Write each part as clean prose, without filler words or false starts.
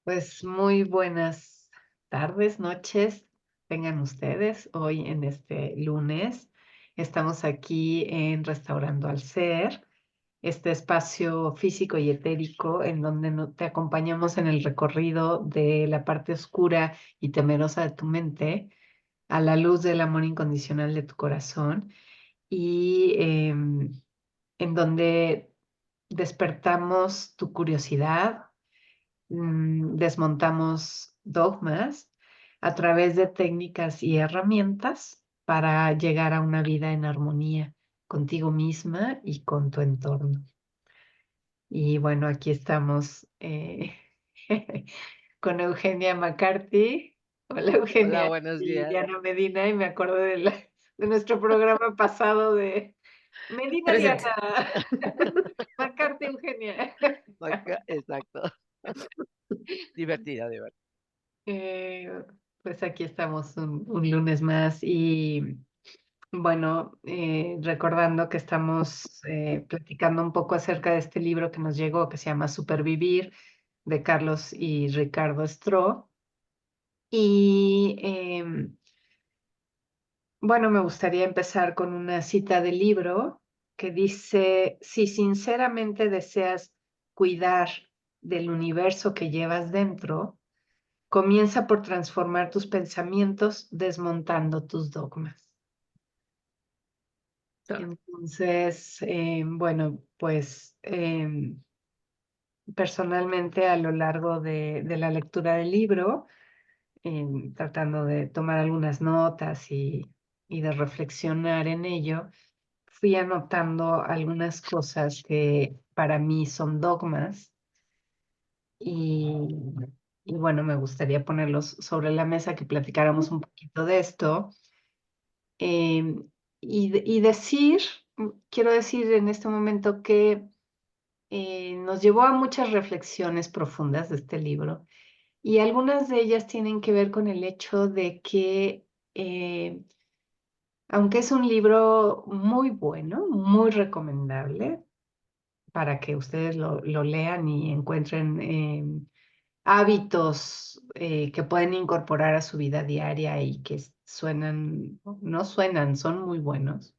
Pues muy buenas tardes, noches, tengan ustedes hoy en este lunes. Estamos aquí en Restaurando al Ser, este espacio físico y etérico en donde te acompañamos en el recorrido de la parte oscura y temerosa de tu mente a la luz del amor incondicional de tu corazón y en donde despertamos tu curiosidad, desmontamos dogmas a través de técnicas y herramientas para llegar a una vida en armonía contigo misma y con tu entorno. Y bueno, aquí estamos con Eugenia McCarthy. Hola Hola, Eugenia buenos y días. Diana Medina, y me acordé de nuestro programa pasado de Medina Presente. Diana, McCarthy Eugenia. Exacto. Divertida, divertida. Eh, pues aquí estamos un lunes más y bueno, recordando que estamos platicando un poco acerca de este libro que nos llegó que se llama Supervivir de Carlos y Ricardo Stroh. Y bueno, me gustaría empezar con una cita del libro que dice, si sinceramente deseas cuidar del universo que llevas dentro, comienza por transformar tus pensamientos desmontando tus dogmas. Claro. Entonces, bueno, pues personalmente a lo largo de la lectura del libro, tratando de tomar algunas notas y de reflexionar en ello, fui anotando algunas cosas que para mí son dogmas y, y bueno, me gustaría ponerlos sobre la mesa, que platicáramos un poquito de esto. Eh, y decir, quiero decir en este momento que nos llevó a muchas reflexiones profundas de este libro y algunas de ellas tienen que ver con el hecho de que, aunque es un libro muy bueno, muy recomendable para que ustedes lo lean y encuentren hábitos que pueden incorporar a su vida diaria y que suenan, no suenan, son muy buenos.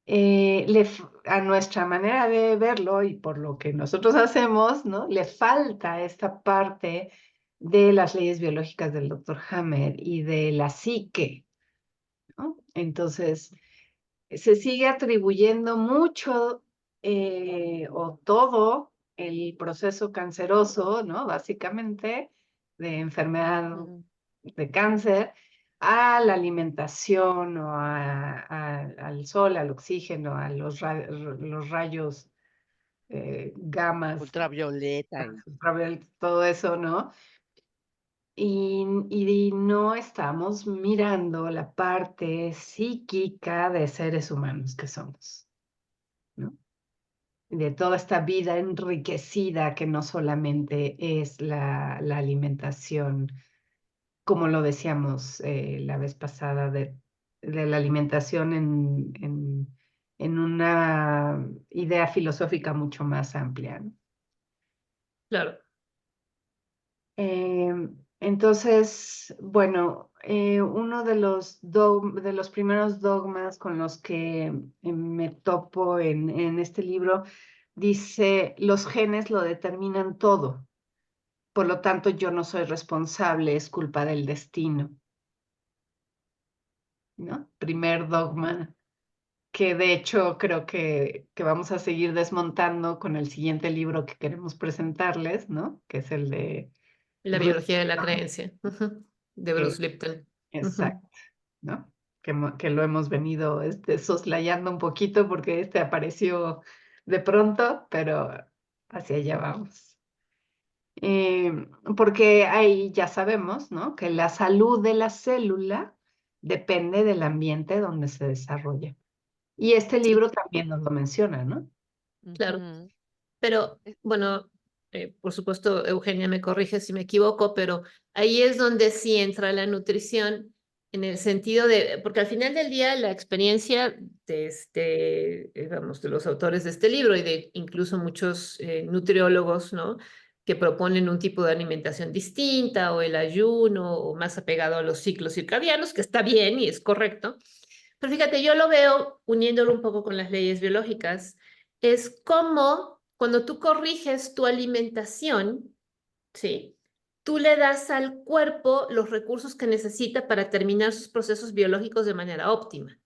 A nuestra manera de verlo y por lo que nosotros hacemos, ¿no? Le falta esta parte de las leyes biológicas del doctor Hammer y de la psique, ¿no? Entonces, se sigue atribuyendo mucho o todo el proceso canceroso, ¿no? Básicamente, de enfermedad Ujú. de cáncer a la alimentación o al sol, al oxígeno, a los rayos gamas, Ultravioleta y todo eso, ¿no? Y no estamos mirando la parte psíquica de seres humanos que somos, ¿no? De toda esta vida enriquecida que no solamente es la alimentación, como lo decíamos la vez pasada, de la alimentación en una idea filosófica mucho más amplia, ¿no? Claro. Entonces, bueno, uno de los primeros dogmas con los que me topo en este libro dice, los genes lo determinan todo, por lo tanto yo no soy responsable, es culpa del destino, ¿no? Primer dogma que de hecho creo que vamos a seguir desmontando con el siguiente libro que queremos presentarles, ¿no? Que es el de La Bruce biología de la Lipton, creencia. Ujú. De que Bruce Lipton. Ujú. exacto, ¿no? Que lo hemos venido soslayando un poquito porque este apareció de pronto, pero hacia allá vamos. Eh, Porque ahí ya sabemos, ¿no? Que la salud de la célula depende del ambiente donde se desarrolla. Y este Sí, libro también nos lo menciona, ¿no? claro. ujú. Pero bueno, por supuesto, Eugenia me corrige si me equivoco, pero ahí es donde sí entra la nutrición en el sentido de, porque al final del día la experiencia de vamos, de los autores de este libro y de incluso muchos nutriólogos, ¿no? que proponen un tipo de alimentación distinta o el ayuno o más apegado a los ciclos circadianos, que está bien y es correcto. Pero fíjate, yo lo veo uniéndolo un poco con las leyes biológicas, es como cuando tú corriges tu alimentación, ¿sí? Tú le das al cuerpo los recursos que necesita para terminar sus procesos biológicos de manera óptima.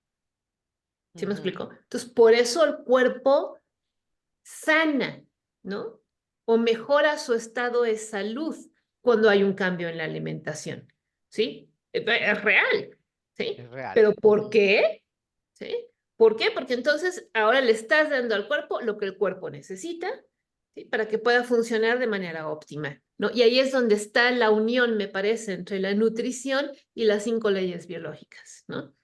¿Sí me explico? Entonces, por eso el cuerpo sana, ¿no? O mejora su estado de salud cuando hay un cambio en la alimentación, ¿sí? Es real, ¿sí? Es real. Pero ¿por qué? ¿Sí? ¿Por qué? Porque entonces ahora le estás dando al cuerpo lo que el cuerpo necesita, ¿sí? Para que pueda funcionar de manera óptima, ¿no? Y ahí es donde está la unión, me parece, entre la nutrición y las 5 leyes biológicas, ¿no?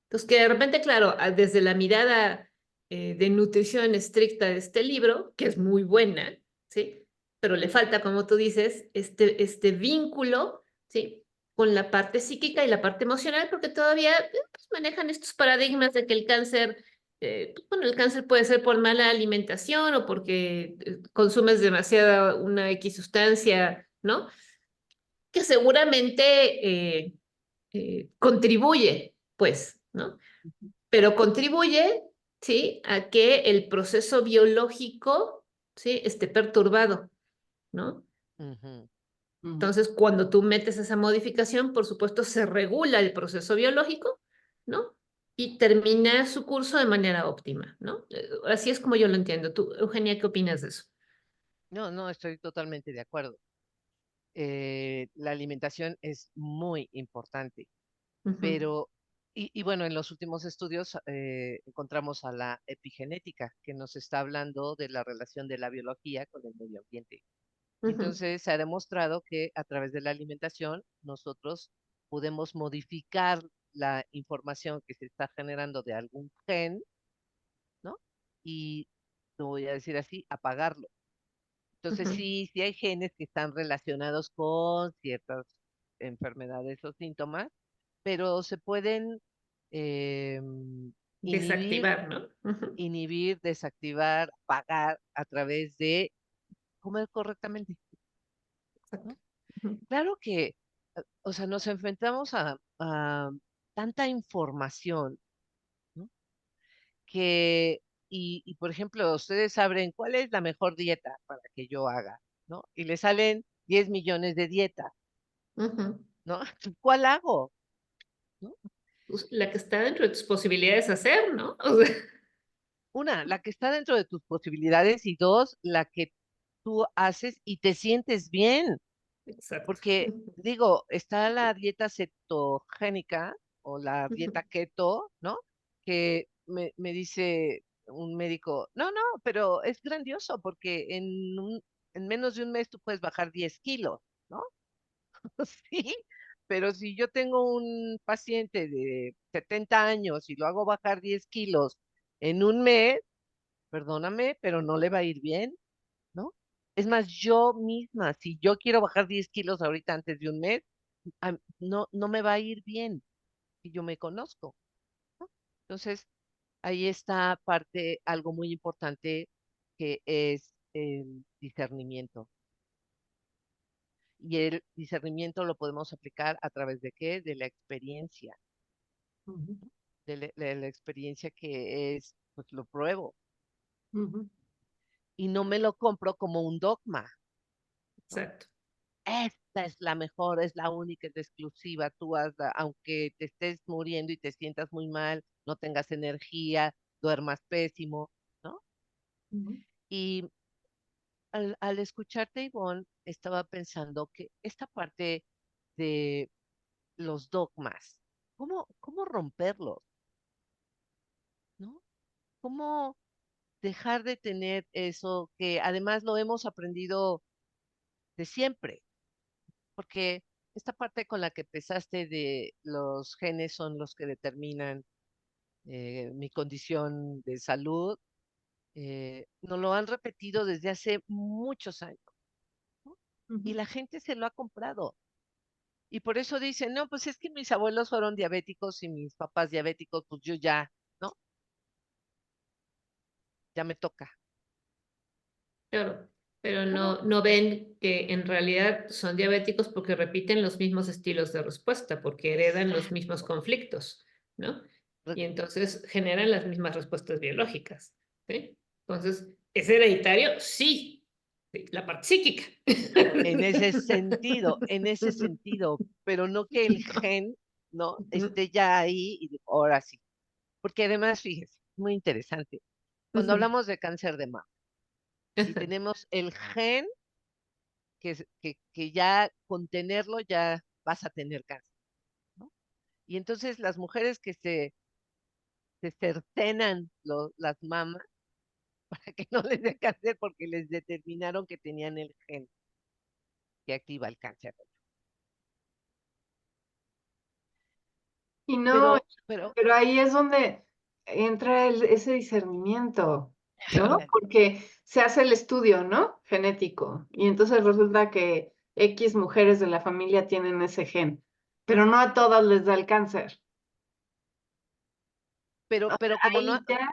Entonces, que de repente, claro, desde la mirada de nutrición estricta de este libro, que es muy buena, ¿sí? Pero le falta, como tú dices, este vínculo, ¿sí? Con la parte psíquica y la parte emocional, porque todavía pues, manejan estos paradigmas de que el cáncer, bueno, el cáncer puede ser por mala alimentación o porque consumes demasiada una X sustancia, ¿no? Que seguramente contribuye, pues, ¿no? Pero contribuye, ¿sí? A que el proceso biológico, ¿sí? Esté perturbado, ¿no? Ujú. Entonces, cuando tú metes esa modificación, por supuesto, se regula el proceso biológico, ¿no? Y termina su curso de manera óptima, ¿no? Así es como yo lo entiendo. Tú, Eugenia, ¿qué opinas de eso? No, no, estoy totalmente de acuerdo. La alimentación es muy importante, Ujú, pero, y bueno, en los últimos estudios encontramos a la epigenética, que nos está hablando de la relación de la biología con el medio ambiente. Y ujú, entonces se ha demostrado que a través de la alimentación nosotros podemos modificar la información que se está generando de algún gen, ¿no? Y, lo voy a decir así, apagarlo. Entonces ujú. sí, sí hay genes que están relacionados con ciertas enfermedades o síntomas, pero se pueden eh, inhibir, Desactivar, ¿no? Ujú, desactivar, apagar a través de comer correctamente, exacto. ¿no? Ujú, Claro que, o sea, nos enfrentamos a tanta información, ¿no? Que, por ejemplo, ustedes saben cuál es la mejor dieta para que yo haga, ¿no? Y le salen 10 millones de dietas, ujú. ¿no? ¿Cuál hago? ¿No? Pues, la que está dentro de tus posibilidades hacer, ¿no? O sea, Una, la que está dentro de tus posibilidades y dos, la que tú haces y te sientes bien, exacto. porque Ujú, digo, está la dieta cetogénica o la ujú. dieta keto, ¿no? Que me dice un médico, no, no, pero es grandioso porque en menos de un mes tú puedes bajar 10 kilos, ¿no? Sí, pero si yo tengo un paciente de 70 años y lo hago bajar 10 kilos en un mes, perdóname, pero no le va a ir bien, ¿no? Es más, yo misma, si yo quiero bajar 10 kilos ahorita antes de un mes, no, no me va a ir bien, si yo me conozco, ¿no? Entonces, ahí está parte, algo muy importante que es el discernimiento. Y el discernimiento lo podemos aplicar a través de qué? De la experiencia, Ujú, de la experiencia que es, pues lo pruebo ujú, y no me lo compro como un dogma, ¿no? Exacto. Esta es la mejor, es la única, es la exclusiva, tú hazla, aunque te estés muriendo y te sientas muy mal, no tengas energía, duermas pésimo, ¿no? ujú, Y al escucharte, Ivonne, estaba pensando que esta parte de los dogmas, ¿cómo romperlos, ¿no? ¿Cómo dejar de tener eso que además lo hemos aprendido de siempre? Porque esta parte con la que empezaste de los genes son los que determinan mi condición de salud, nos lo han repetido desde hace muchos años, ¿no? Y ujú. la gente se lo ha comprado. Y por eso dicen, no, pues es que mis abuelos fueron diabéticos y mis papás diabéticos, pues yo ya, ¿no? Ya me toca. Claro. pero Bueno, no ven que en realidad son diabéticos porque repiten los mismos estilos de respuesta, porque heredan los mismos exacto. conflictos, ¿no? Re- Y entonces generan las mismas respuestas biológicas, ¿sí? Entonces, ¿es hereditario? Sí, sí, la parte psíquica. En ese sentido, pero no que el gen, ¿no? Ujú, Esté ya ahí y ahora sí. Porque además, fíjese, muy interesante. Cuando ujú. hablamos de cáncer de mama y tenemos el gen que ya con tenerlo ya vas a tener cáncer, ¿no? Y entonces las mujeres que se cercenan las mamas para que no les dé cáncer porque les determinaron que tenían el gen que activa el cáncer. Y no, Pero, pero ahí es donde entra ese discernimiento, ¿no? ándale, Porque se hace el estudio, ¿no? Genético. Y entonces resulta que X mujeres de la familia tienen ese gen, pero no a todas les da el cáncer. pero como no, Ahí ya,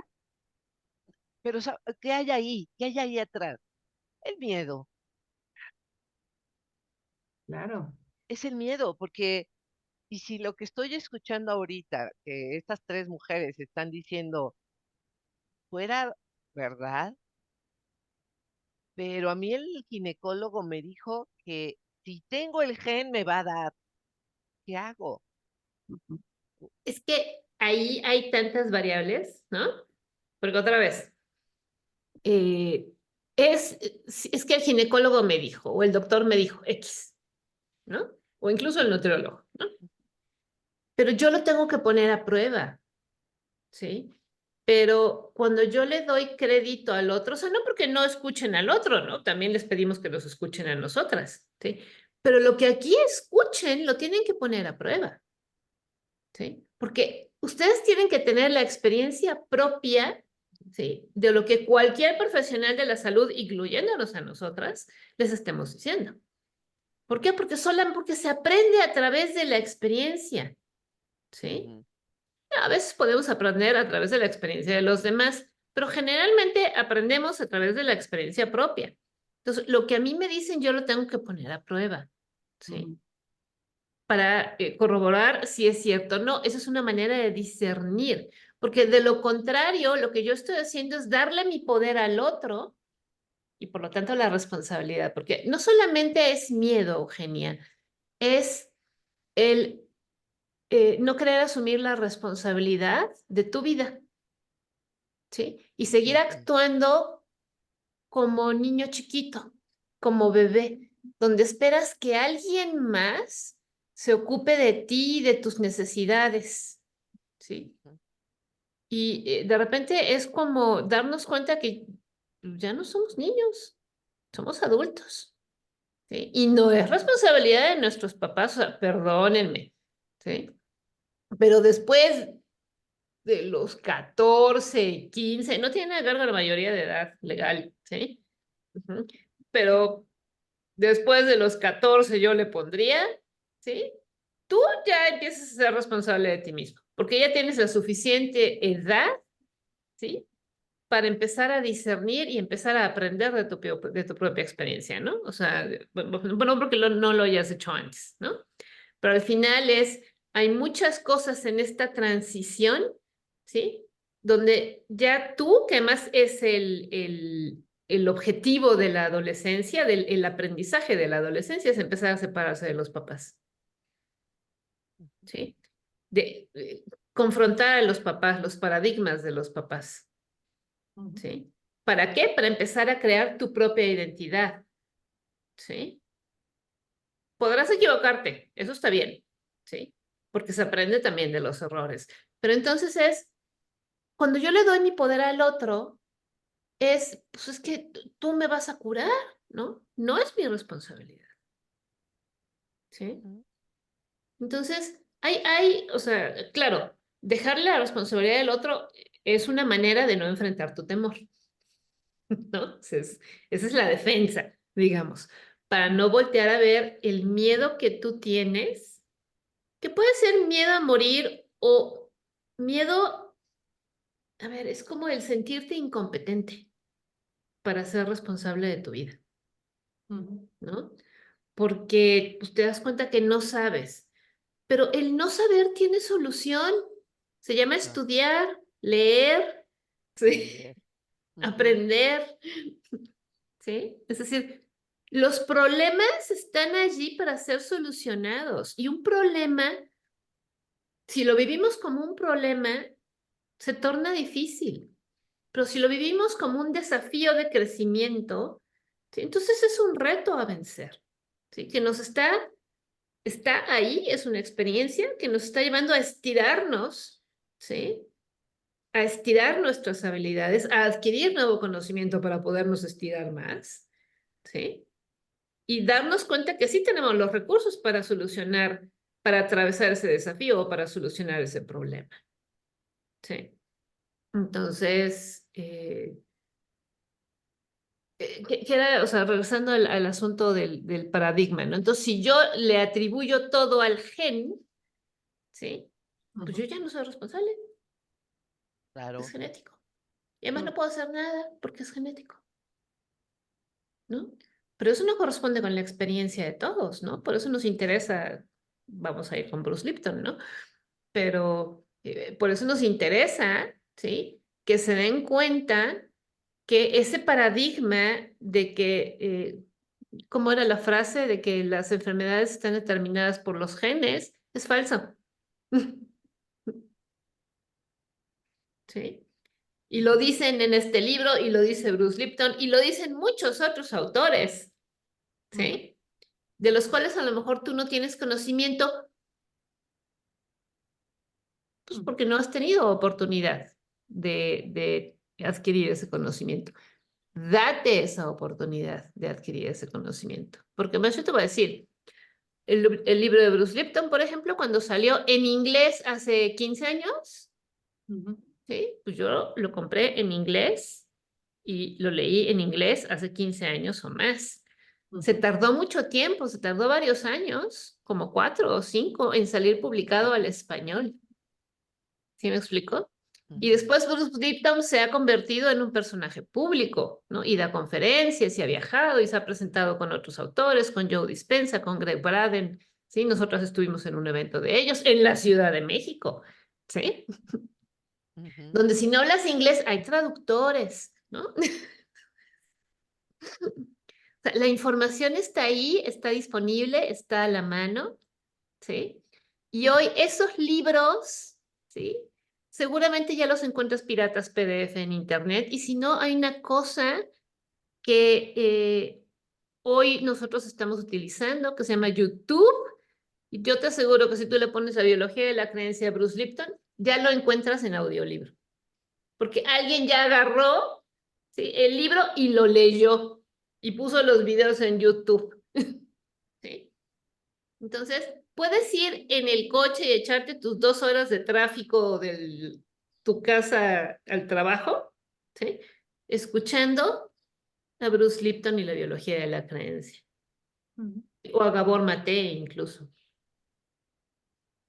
pero ¿qué hay ahí? ¿Qué hay ahí atrás? El miedo, claro. es el miedo, porque, y si lo que estoy escuchando ahorita, que estas tres mujeres están diciendo, fuera verdad, pero a mí el ginecólogo me dijo que si tengo el gen me va a dar, ¿qué hago? Ujú, Es que ahí hay tantas variables, ¿no? Porque otra vez, eh, es que el ginecólogo me dijo, o el doctor me dijo X, ¿no? O incluso el nutriólogo, ¿no? Pero yo lo tengo que poner a prueba, ¿sí? Pero cuando yo le doy crédito al otro, o sea, no porque no escuchen al otro, ¿no? También les pedimos que nos escuchen a nosotras, ¿sí? Pero lo que aquí escuchen lo tienen que poner a prueba, ¿sí? Porque ustedes tienen que tener la experiencia propia, ¿sí? De lo que cualquier profesional de la salud, incluyéndonos a nosotras, les estemos diciendo. ¿Por qué? Porque se aprende a través de la experiencia, ¿sí? Ujú, A veces podemos aprender a través de la experiencia de los demás, pero generalmente aprendemos a través de la experiencia propia. Entonces, lo que a mí me dicen, yo lo tengo que poner a prueba, ¿sí? ujú, Para corroborar si es cierto o no. Esa es una manera de discernir, porque de lo contrario, lo que yo estoy haciendo es darle mi poder al otro y por lo tanto la responsabilidad, porque no solamente es miedo, Eugenia, es el no querer asumir la responsabilidad de tu vida, ¿sí? Y seguir ujú, actuando como niño chiquito, como bebé, donde esperas que alguien más se ocupe de ti y de tus necesidades, ¿sí? ujú. Y de repente es como darnos cuenta que ya no somos niños, somos adultos, ¿sí? Y no es responsabilidad de nuestros papás, o sea, perdónenme, ¿sí? Pero después de los 14, 15, no tiene nada que ver con la mayoría de edad legal, ¿sí? Ujú. Pero después de los 14 yo le pondría, ¿sí? Tú ya empiezas a ser responsable de ti mismo, porque ya tienes la suficiente edad, ¿sí? Para empezar a discernir y empezar a aprender de tu propia experiencia, ¿no? O sea, bueno, porque no lo hayas hecho antes, ¿no? Pero al final hay muchas cosas en esta transición, ¿sí? Donde ya tú, que además es el objetivo de la adolescencia, el aprendizaje de la adolescencia, es empezar a separarse de los papás, ¿sí? De confrontar a los papás, los paradigmas de los papás, ujú. ¿sí? ¿Para qué? Para empezar a crear tu propia identidad, ¿sí? Podrás equivocarte, eso está bien, ¿sí? Porque se aprende también de los errores. Pero entonces cuando yo le doy mi poder al otro, pues es que tú me vas a curar, ¿no? No es mi responsabilidad, ¿sí? Ujú. Entonces, o sea, claro, dejarle la responsabilidad al otro es una manera de no enfrentar tu temor, ¿no? Esa es la defensa, digamos, para no voltear a ver el miedo que tú tienes, que puede ser miedo a morir o miedo, a ver, es como el sentirte incompetente para ser responsable de tu vida. Ujú. ¿no? Porque pues, te das cuenta que no sabes. Pero el no saber tiene solución. Se llama Claro. estudiar, leer, ¿sí? Leer. Ujú. Aprender, ¿sí? Es decir, los problemas están allí para ser solucionados. Y un problema, si lo vivimos como un problema, se torna difícil. Pero si lo vivimos como un desafío de crecimiento, ¿sí? Entonces es un reto a vencer, ¿sí? Que nos está ahí, es una experiencia que nos está llevando a estirarnos, ¿sí? A estirar nuestras habilidades, a adquirir nuevo conocimiento para podernos estirar más, ¿sí? Y darnos cuenta que sí tenemos los recursos para solucionar, para atravesar ese desafío o para solucionar ese problema, ¿sí? Entonces, o sea, regresando al asunto del paradigma, ¿no? Entonces, si yo le atribuyo todo al gen, ¿sí? Pues yo Ujú. ya no soy responsable, es Claro. genético. Y además Mm. no puedo hacer nada porque es genético, ¿no? Pero eso no corresponde con la experiencia de todos, ¿no? Por eso nos interesa, vamos a ir con Bruce Lipton, ¿no? Pero por eso nos interesa, ¿sí? Que se den cuenta que ese paradigma de que, ¿cómo era la frase? De que las enfermedades están determinadas por los genes, es falso. ¿Sí? Y lo dicen en este libro, y lo dice Bruce Lipton, y lo dicen muchos otros autores, Ujú. ¿sí? De los cuales a lo mejor tú no tienes conocimiento, pues Ujú. porque no has tenido oportunidad de adquirir ese conocimiento. Date esa oportunidad de adquirir ese conocimiento. Porque más yo te voy a decir, el libro de Bruce Lipton, por ejemplo, cuando salió en inglés hace 15 años, Ujú. ¿sí? Pues yo lo compré en inglés y lo leí en inglés hace 15 años o más. Se Ujú. tardó mucho tiempo, se tardó varios años, como 4 o 5, en salir publicado al español. ¿Sí me explico? Y Ujú. después Bruce Lipton se ha convertido en un personaje público, ¿no? Y da conferencias y ha viajado y se ha presentado con otros autores, con Joe Dispenza, con Greg Braden, ¿sí? Nosotros estuvimos en un evento de ellos en la Ciudad de México, ¿sí? Ujú. Donde si no hablas inglés hay traductores, ¿no? O sea, la información está ahí, está disponible, está a la mano, ¿sí? Y hoy esos libros, ¿sí? Seguramente ya los encuentras piratas PDF en internet y si no, hay una cosa que hoy nosotros estamos utilizando que se llama YouTube y yo te aseguro que si tú le pones la biología de la creencia de Bruce Lipton, ya lo encuentras en audiolibro, porque alguien ya agarró, ¿sí? El libro y lo leyó y puso los videos en YouTube, ¿sí? Entonces, puedes ir en el coche y echarte tus 2 horas de tráfico de tu casa al trabajo, ¿sí? Escuchando a Bruce Lipton y la biología de la creencia, Ujú. o a Gabor Maté incluso.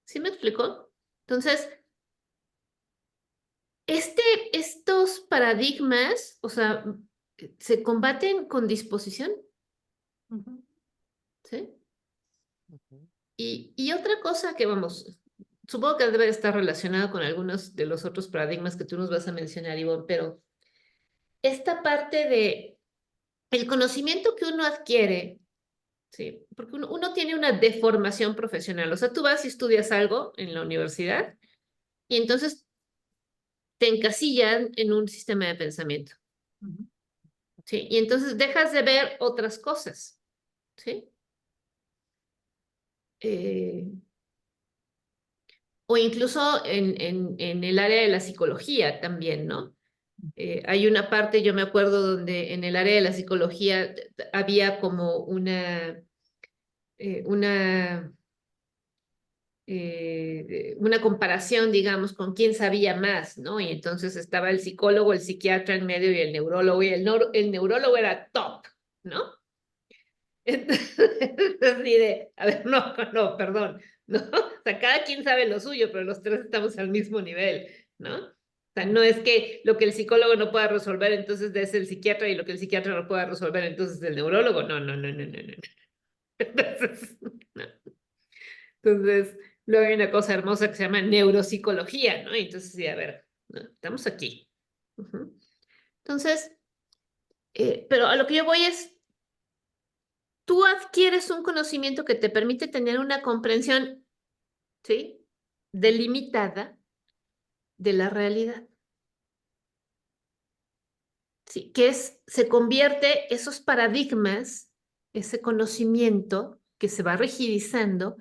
¿Sí me explicó? Entonces, estos paradigmas, o sea, se combaten con disposición, Ujú. ¿sí? Ujú. Y otra cosa que, vamos, supongo que debe estar relacionado con algunos de los otros paradigmas que tú nos vas a mencionar, Ivonne, pero esta parte de el conocimiento que uno adquiere, ¿sí? Porque uno tiene una deformación profesional, o sea, tú vas y estudias algo en la universidad y entonces te encasillan en un sistema de pensamiento, Ujú. ¿sí? Y entonces dejas de ver otras cosas, ¿sí? Eh, o incluso en el área de la psicología también, ¿no? Hay una parte, yo me acuerdo, donde en el área de la psicología había como una una comparación, digamos, con quién sabía más, ¿no? Y entonces estaba el psicólogo, el psiquiatra en medio y el neurólogo, y el neurólogo era top, ¿no? Entonces, así de, a ver, no, perdón, ¿no? O sea, cada quien sabe lo suyo, pero los tres estamos al mismo nivel, ¿no? O sea, no es que lo que el psicólogo no pueda resolver, entonces es el psiquiatra, y lo que el psiquiatra no pueda resolver, entonces es el neurólogo. No, no, no, no, no, no. Entonces, no. Entonces, luego hay una cosa hermosa que se llama neuropsicología, ¿no? Y entonces, sí, a ver, ¿no? Estamos aquí. Ujú. Entonces, pero a lo que yo voy es, tú adquieres un conocimiento que te permite tener una comprensión, ¿sí? Delimitada de la realidad. Sí, que es, se convierte esos paradigmas, ese conocimiento que se va rigidizando,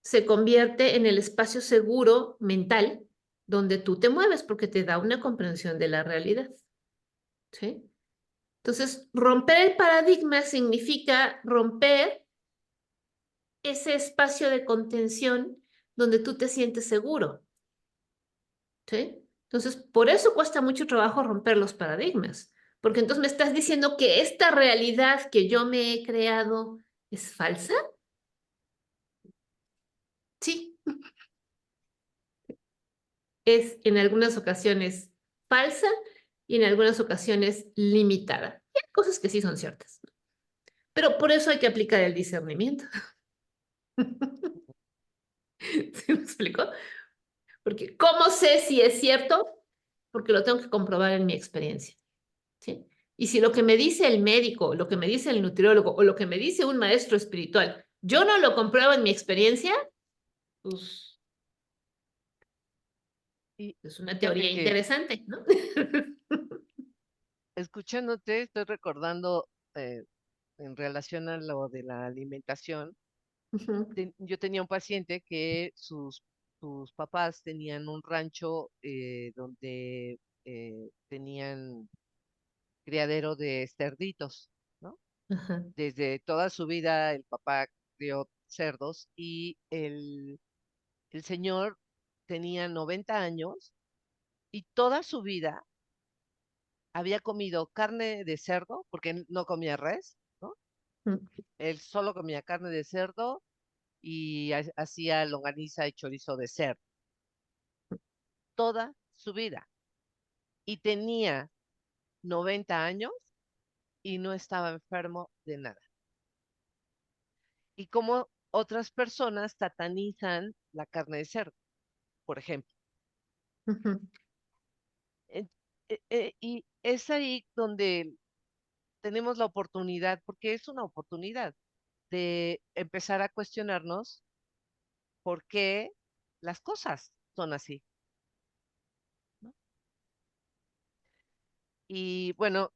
se convierte en el espacio seguro mental donde tú te mueves porque te da una comprensión de la realidad. ¿Sí? Entonces, romper el paradigma significa romper ese espacio de contención donde tú te sientes seguro. ¿Sí? Entonces, por eso cuesta mucho trabajo romper los paradigmas, porque entonces me estás diciendo que esta realidad que yo me he creado es falsa. Sí, es en algunas ocasiones falsa y en algunas ocasiones limitada. Y hay cosas que sí son ciertas, pero por eso hay que aplicar el discernimiento. ¿Sí me explico? Porque ¿cómo sé si es cierto? Porque lo tengo que comprobar en mi experiencia. ¿Sí? Y si lo que me dice el médico, lo que me dice el nutriólogo o lo que me dice un maestro espiritual, yo no lo compruebo en mi experiencia, pues Y es una fíjate teoría que interesante, ¿no? escuchándote, estoy recordando en relación a lo de la alimentación. Ujú, Yo tenía un paciente que sus papás tenían un rancho donde tenían criadero de cerditos, ¿no? ajá, Desde toda su vida el papá crió cerdos y el señor tenía 90 años y toda su vida había comido carne de cerdo, porque él no comía res, ¿no? ujú, Él solo comía carne de cerdo y hacía longaniza y chorizo de cerdo toda su vida. Y tenía 90 años y no estaba enfermo de nada. Y como otras personas satanizan la carne de cerdo, por ejemplo. ujú. En- y es ahí donde tenemos la oportunidad, porque es una oportunidad de empezar a cuestionarnos por qué las cosas son así, ¿no? Y bueno,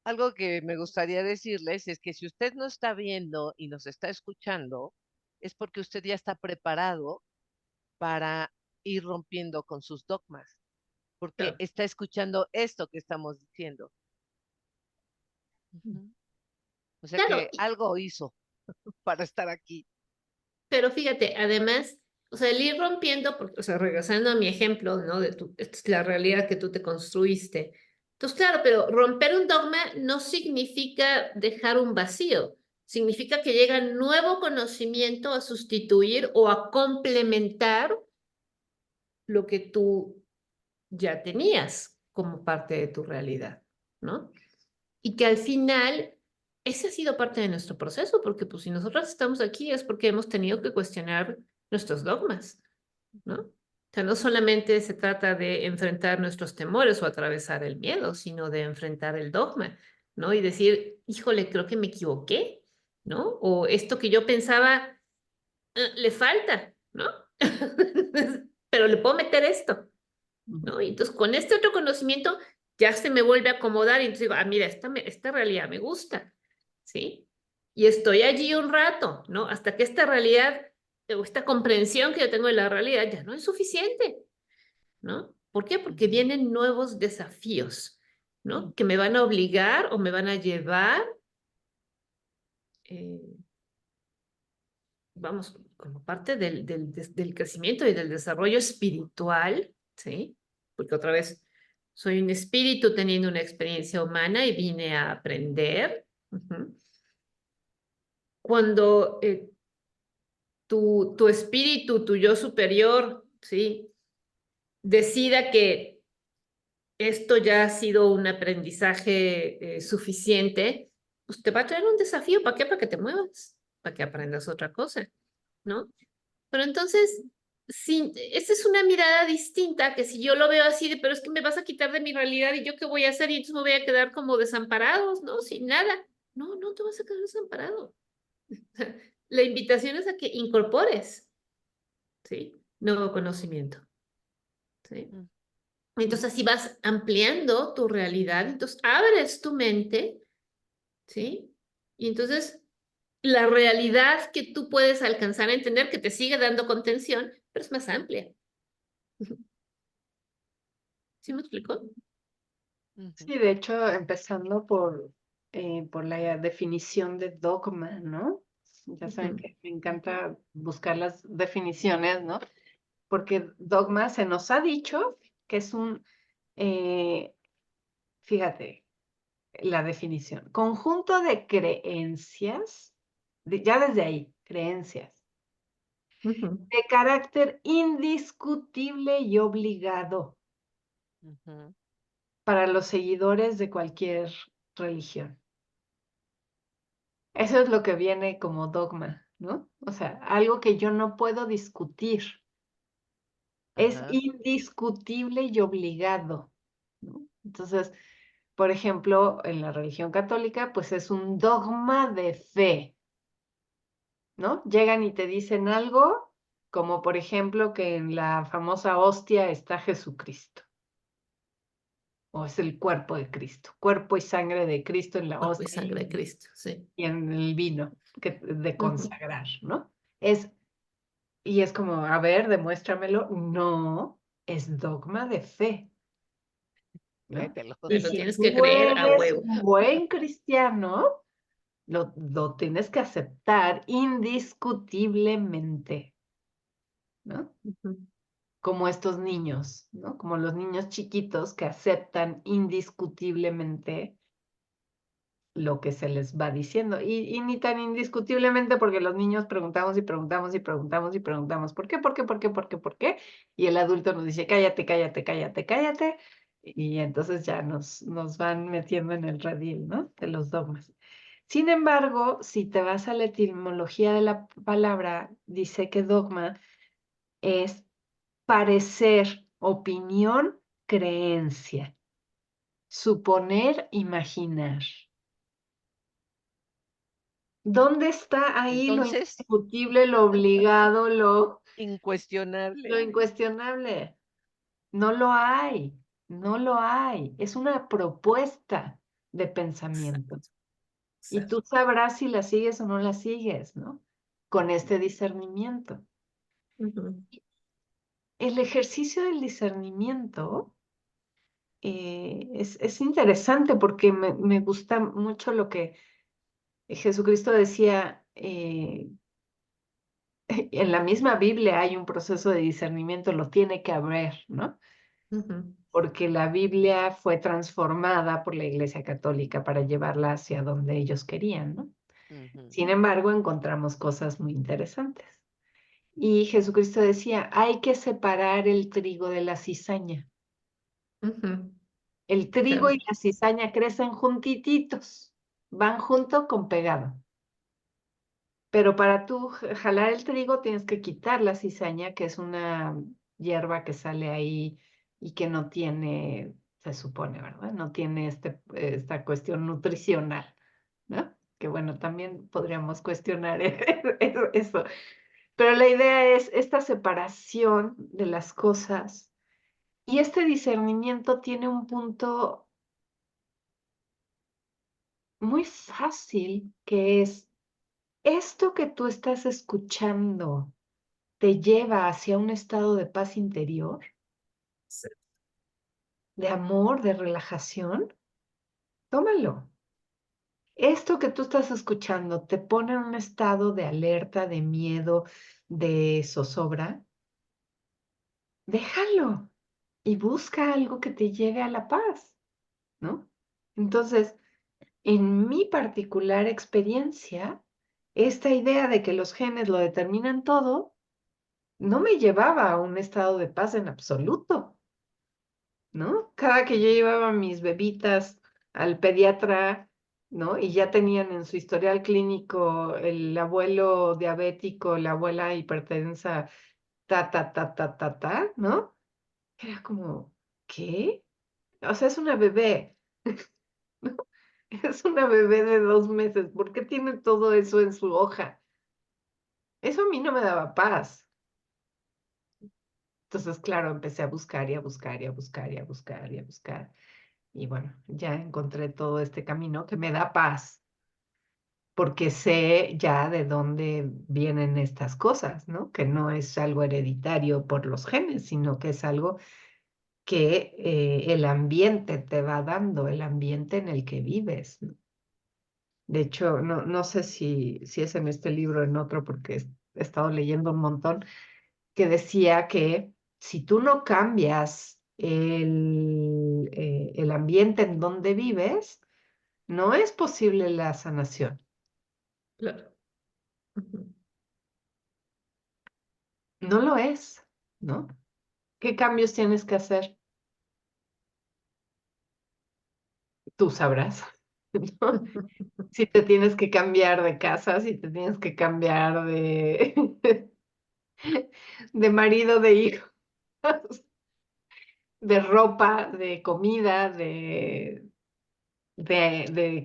algo que me gustaría decirles es que si usted no está viendo y nos está escuchando, es porque usted ya está preparado para ir rompiendo con sus dogmas, porque Claro. está escuchando esto que estamos diciendo. Ujú. O sea Claro, que algo hizo para estar aquí. pero fíjate, además, o sea, el ir rompiendo, o sea, regresando a mi ejemplo, ¿no? De tu, esta es la realidad que tú te construiste. Entonces, claro, pero romper un dogma no significa dejar un vacío, significa que llega nuevo conocimiento a sustituir o a complementar lo que tú ya tenías como parte de tu realidad, ¿no? Y que al final ese ha sido parte de nuestro proceso, porque pues si nosotros estamos aquí es porque hemos tenido que cuestionar nuestros dogmas, ¿no? O sea, no solamente se trata de enfrentar nuestros temores o atravesar el miedo, sino de enfrentar el dogma, ¿no? Y decir, híjole, creo que me equivoqué, ¿no? O esto que yo pensaba, le falta, ¿no? Pero le puedo meter esto, ujú, ¿no? Y entonces con este otro conocimiento ya se me vuelve a acomodar y entonces digo, ah, mira, esta realidad me gusta, ¿sí? Y estoy allí un rato, ¿no? Hasta que esta realidad o esta comprensión que yo tengo de la realidad ya no es suficiente, ¿no? ¿Por qué? Porque Ujú, vienen nuevos desafíos, ujú, ¿no? Que me van a obligar o me van a llevar, eh, vamos, como parte del crecimiento y del desarrollo espiritual, ¿sí? Porque otra vez, soy un espíritu teniendo una experiencia humana y vine a aprender. Ujú. Cuando tu espíritu, tu yo superior, ¿sí? Decida que esto ya ha sido un aprendizaje suficiente, pues te va a traer un desafío. ¿Para qué? Para que te muevas, para que aprendas otra cosa, ¿no? Pero entonces, sí, esa es una mirada distinta que si yo lo veo así de, pero es que me vas a quitar de mi realidad y yo qué voy a hacer y entonces me voy a quedar como desamparados, ¿no? Sin nada. No, no te vas a quedar desamparado. La invitación es a que incorpores, ¿sí? Nuevo conocimiento, ¿sí? Mm. Entonces así vas ampliando tu realidad, entonces abres tu mente, ¿sí? Y entonces la realidad que tú puedes alcanzar a entender que te sigue dando contención, pero es más amplia. ¿Sí me explicó? Ujú. Sí, de hecho, empezando por la definición de dogma, ¿no? Ya saben Ujú, que me encanta buscar las definiciones, ¿no? Porque dogma se nos ha dicho que es eh, fíjate, la definición, conjunto de creencias, ya desde ahí, creencias, ujú, de carácter indiscutible y obligado Ujú. para los seguidores de cualquier religión. Eso es lo que viene como dogma, ¿no? O sea, algo que yo no puedo discutir. Es Ajá. indiscutible y obligado, ¿no? Entonces, por ejemplo, en la religión católica, pues es un dogma de fe, ¿no? Llegan y te dicen algo, como por ejemplo que en la famosa hostia está Jesucristo, o es el cuerpo de Cristo, cuerpo y sangre de Cristo en la cuerpo y hostia sangre de Cristo, sí. y en el vino de Ujú, consagrar, ¿no? Y es como, a ver, demuéstramelo. No, es dogma de fe, ¿no? Créetelo. Y pero si tienes que tú creer a eres huevo. un buen cristiano, lo tienes que aceptar indiscutiblemente, ¿no? Ujú, Como estos niños, ¿no? Como los niños chiquitos que aceptan indiscutiblemente lo que se les va diciendo. Y ni tan indiscutiblemente porque los niños preguntamos y preguntamos y preguntamos y preguntamos, ¿por qué? ¿Por qué? ¿Por qué? ¿Por qué? ¿Por qué? Y el adulto nos dice, cállate, cállate, cállate, cállate. Y entonces ya nos van metiendo en el redil, ¿no? De los dogmas. Sin embargo, si te vas a la etimología de la palabra, dice que dogma es parecer, opinión, creencia, suponer, imaginar. ¿Dónde está ahí lo Entonces, indiscutible, lo obligado, lo incuestionable. incuestionable? No lo hay, no lo hay. Es una propuesta de exacto, pensamiento. Y exacto. tú sabrás si la sigues o no la sigues, ¿no? Con este discernimiento. Ujú, El ejercicio del discernimiento es interesante porque me gusta mucho lo que Jesucristo decía. En la misma Biblia hay un proceso de discernimiento, lo tiene que haber, ¿no? ujú, Porque la Biblia fue transformada por la Iglesia Católica para llevarla hacia donde ellos querían, ¿no? Ujú. Sin embargo, encontramos cosas muy interesantes. Y Jesucristo decía, hay que separar el trigo de la cizaña. ujú, El trigo claro. y la cizaña crecen juntititos, van junto con pegado. Pero para tú jalar el trigo tienes que quitar la cizaña, que es una hierba que sale ahí y que no tiene, se supone, ¿verdad? No tiene esta cuestión nutricional, ¿no? Que bueno, también podríamos cuestionar eso. Pero la idea es esta separación de las cosas y este discernimiento tiene un punto muy fácil que es esto que tú estás escuchando te lleva hacia un estado de paz interior, Sí. de amor, de relajación, tómalo. Esto que tú estás escuchando te pone en un estado de alerta, de miedo, de zozobra, déjalo y busca algo que te lleve a la paz, ¿no? Entonces, en mi particular experiencia, esta idea de que los genes lo determinan todo, no me llevaba a un estado de paz en absoluto. ¿no? Cada que yo llevaba a mis bebitas al pediatra, ¿no? Y ya tenían en su historial clínico el abuelo diabético, la abuela hipertensa, ¿no? Era como, ¿qué? O sea, es una bebé, ¿no? Es una bebé de 2 meses. ¿Por qué tiene todo eso en su hoja? Eso a mí no me daba paz. Entonces, claro, empecé a buscar y a buscar y a buscar y a buscar y a buscar. Y bueno, ya encontré todo este camino que me da paz, porque sé ya de dónde vienen estas cosas, ¿no? Que no es algo hereditario por los genes, sino que es algo que el ambiente te va dando, el ambiente en el que vives, ¿no? De hecho, no sé si es en este libro o en otro, porque he estado leyendo un montón, que decía que si tú no cambias el ambiente en donde vives, no es posible la sanación. Claro. Ujú. No lo es, ¿no? ¿Qué cambios tienes que hacer? Tú sabrás, ¿no? Si te tienes que cambiar de casa, si te tienes que cambiar de marido, de hijos, de ropa, de comida, de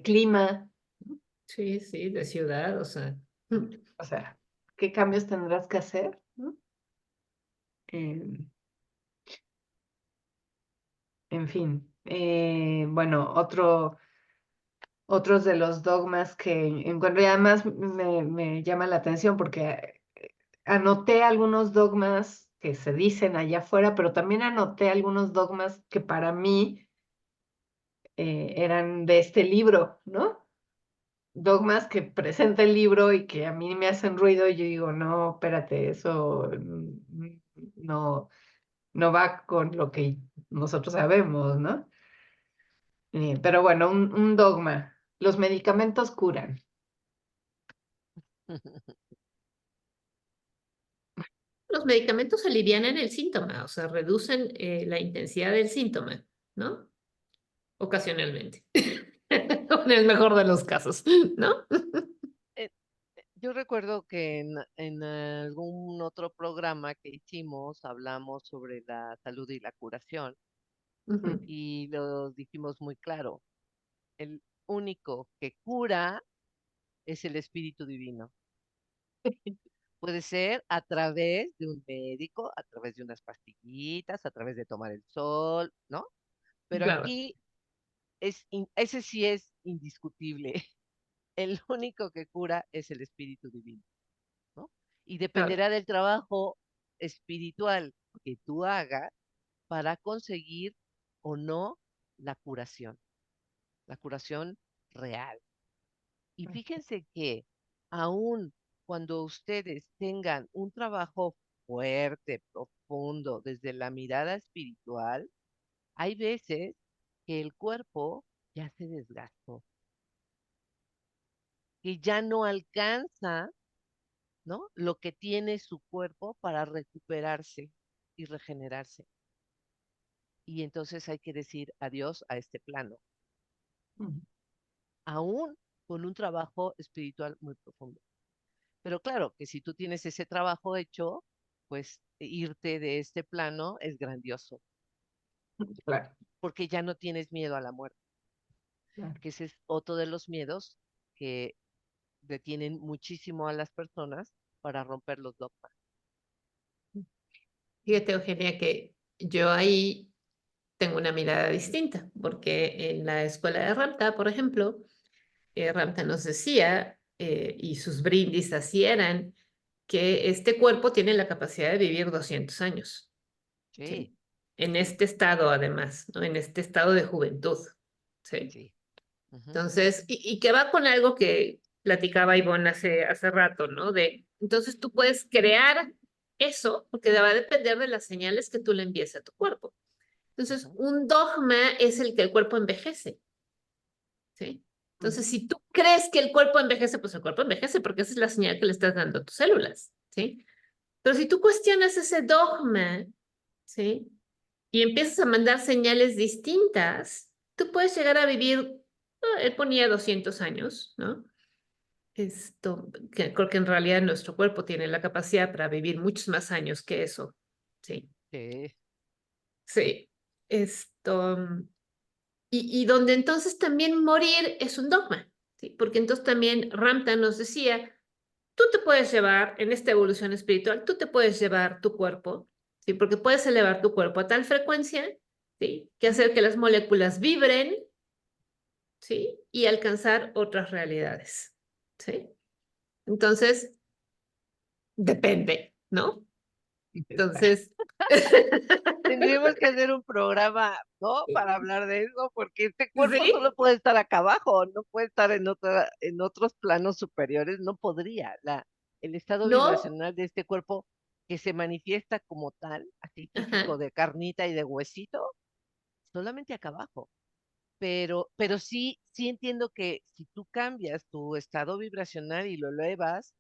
clima. Sí, sí, de ciudad, o sea. O sea, ¿qué cambios tendrás que hacer? ¿No? Eh, en fin, bueno, otros de los dogmas que encuentro y además me llama la atención porque anoté algunos dogmas que se dicen allá afuera, pero también anoté algunos dogmas que para mí eran de este libro, ¿no? Dogmas que presenta el libro y que a mí me hacen ruido y yo digo, no, espérate, eso no, no va con lo que nosotros sabemos, ¿no? Pero bueno, un dogma. Los medicamentos curan. Los medicamentos alivianan el síntoma, o sea, reducen la intensidad del síntoma, ¿no? Ocasionalmente. En el mejor de los casos, ¿no? Eh, yo recuerdo que en algún otro programa que hicimos hablamos sobre la salud y la curación Ujú. y lo dijimos muy claro. El único que cura es el Espíritu Divino. Puede ser a través de un médico, a través de unas pastillitas, a través de tomar el sol, ¿no? Pero Claro, aquí ese sí es indiscutible. El único que cura es el Espíritu Divino, ¿no? Y claro. dependerá del trabajo espiritual que tú hagas para conseguir o no la curación real. Y fíjense que aún cuando ustedes tengan un trabajo fuerte, profundo, desde la mirada espiritual, hay veces que el cuerpo ya se desgastó, que ya no alcanza, ¿no? Lo que tiene su cuerpo para recuperarse y regenerarse. Y entonces hay que decir adiós a este plano, Ujú. aún con un trabajo espiritual muy profundo. Pero claro, que si tú tienes ese trabajo hecho, pues irte de este plano es grandioso, Claro, porque ya no tienes miedo a la muerte, claro. que ese es otro de los miedos que detienen muchísimo a las personas para romper los dogmas. Fíjate, Eugenia, que yo ahí tengo una mirada distinta, porque en la escuela de Ramta, por ejemplo, Ramta nos decía, y sus brindis así eran, que este cuerpo tiene la capacidad de vivir 200 años, Sí, ¿sí? En este estado, además, ¿no? En este estado de juventud, ¿sí? sí. Ujú, Entonces, y que va con algo que platicaba Ivonne hace rato, ¿no? Entonces tú puedes crear eso, porque va a depender de las señales que tú le envíes a tu cuerpo. Entonces, ujú, un dogma es el que el cuerpo envejece, ¿sí? Ujú. Entonces, si tú crees que el cuerpo envejece, pues el cuerpo envejece, porque esa es la señal que le estás dando a tus células, ¿sí? Pero si tú cuestionas ese dogma, ¿sí? y empiezas a mandar señales distintas, tú puedes llegar a vivir, él ponía 200 años, ¿no? Creo que en realidad nuestro cuerpo tiene la capacidad para vivir muchos más años que eso, sí. Sí. Sí, y donde entonces también morir es un dogma, ¿sí? Porque entonces también Ramtha nos decía, tú te puedes llevar, en esta evolución espiritual, tú te puedes llevar tu cuerpo, ¿sí? Porque puedes elevar tu cuerpo a tal frecuencia, ¿sí? Que hacer que las moléculas vibren, ¿sí? Y alcanzar otras realidades, ¿sí? Entonces, depende, ¿no? Entonces... Tendríamos que hacer un programa, ¿no? Para hablar de eso, porque este cuerpo ¿Sí? solo puede estar acá abajo, no puede estar en otros planos superiores, no podría. El estado No, vibracional de este cuerpo que se manifiesta como tal, así ajá. físico de carnita y de huesito, solamente acá abajo. Pero sí entiendo que si tú cambias tu estado vibracional y lo elevas,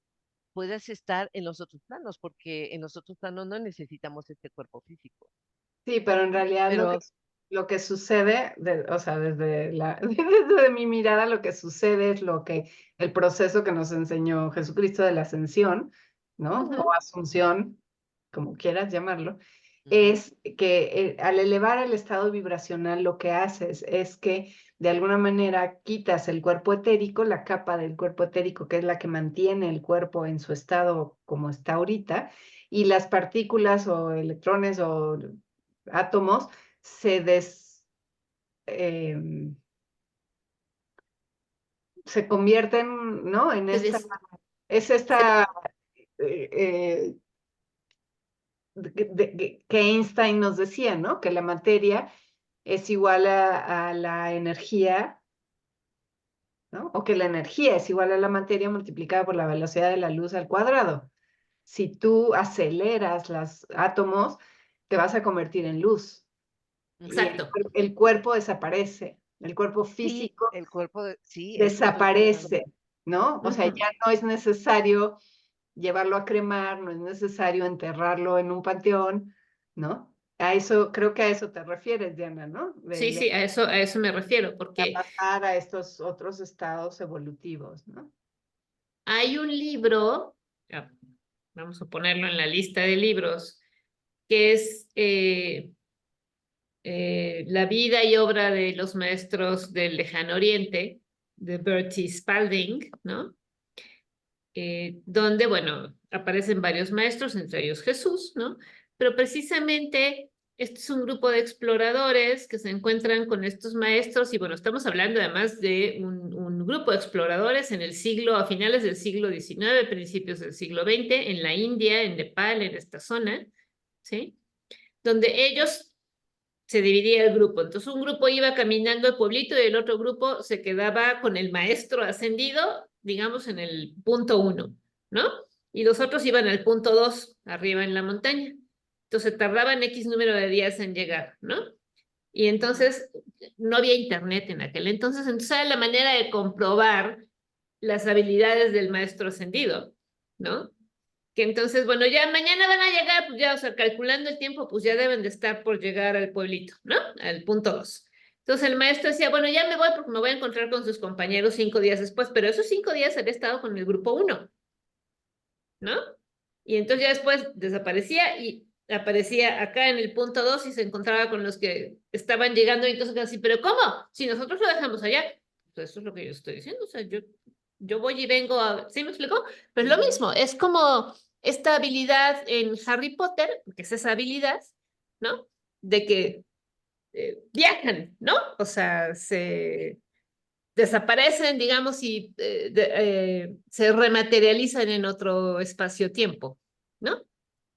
puedes estar en los otros planos, porque en los otros planos no necesitamos este cuerpo físico. Sí, pero en realidad Pero lo que sucede, o sea, desde mi mirada, lo que sucede es el proceso que nos enseñó Jesucristo de la ascensión, ¿no? ujú, O asunción, como quieras llamarlo, ujú, es que al elevar el estado vibracional lo que haces es que de alguna manera quitas el cuerpo etérico, la capa del cuerpo etérico, que es la que mantiene el cuerpo en su estado como está ahorita, y las partículas o electrones o átomos se em, se convierten, ¿no? En Se esta, des- es se- esta que Einstein nos decía, ¿no? Que la materia es igual a la energía, ¿no? O que la energía es igual a la materia multiplicada por la velocidad de la luz al cuadrado. Si tú aceleras los átomos, te vas a convertir en luz y Exacto. el cuerpo desaparece, el cuerpo sí, físico el cuerpo, sí, eso estoy pensando. desaparece, ¿no? O sea, Ujú. ya no es necesario llevarlo a cremar, no es necesario enterrarlo en un panteón, ¿no? A eso, creo que a eso te refieres, Diana, ¿no? Sí, sí, a eso me refiero, A porque pasar a estos otros estados evolutivos, ¿no? hay un libro, ah, vamos a ponerlo en la lista de libros, que es La vida y obra de los maestros del Lejano Oriente, de Bertie Spalding, ¿no? Donde, bueno, aparecen varios maestros, entre ellos Jesús, ¿no? Pero precisamente este es un grupo de exploradores que se encuentran con estos maestros y, bueno, estamos hablando además de un grupo de exploradores en el siglo, a finales del siglo XIX, principios del siglo XX, en la India, en Nepal, en esta zona, ¿sí? Donde ellos se dividía el grupo. Entonces un grupo iba caminando al pueblito y el otro grupo se quedaba con el maestro ascendido, digamos, en el punto 1, ¿no? Y los otros iban al punto 2, arriba en la montaña. Entonces tardaban X número de días en llegar, ¿no? Y Ujú. entonces no había internet en aquel entonces era la manera de comprobar las habilidades del maestro ascendido, ¿no? Que entonces, bueno, ya mañana van a llegar, pues ya, o sea, calculando el tiempo, pues ya deben de estar por llegar al pueblito, ¿no? Al punto 2. Entonces el maestro decía, bueno, ya me voy porque me voy a encontrar con sus compañeros 5 días después, pero esos 5 días había estado con el grupo 1, ¿no? Y entonces ya después desaparecía y aparecía acá en el punto 2 y se encontraba con los que estaban llegando y entonces así, pero ¿cómo? Si nosotros lo dejamos allá, pues eso es lo que yo estoy diciendo, o sea, yo voy y vengo a, ¿sí me explicó? Pues lo Ujú. mismo, es como esta habilidad en Harry Potter, que es esa habilidad, ¿no? De que viajan, ¿no? O sea, se desaparecen, digamos, y se rematerializan en otro espacio-tiempo, ¿no?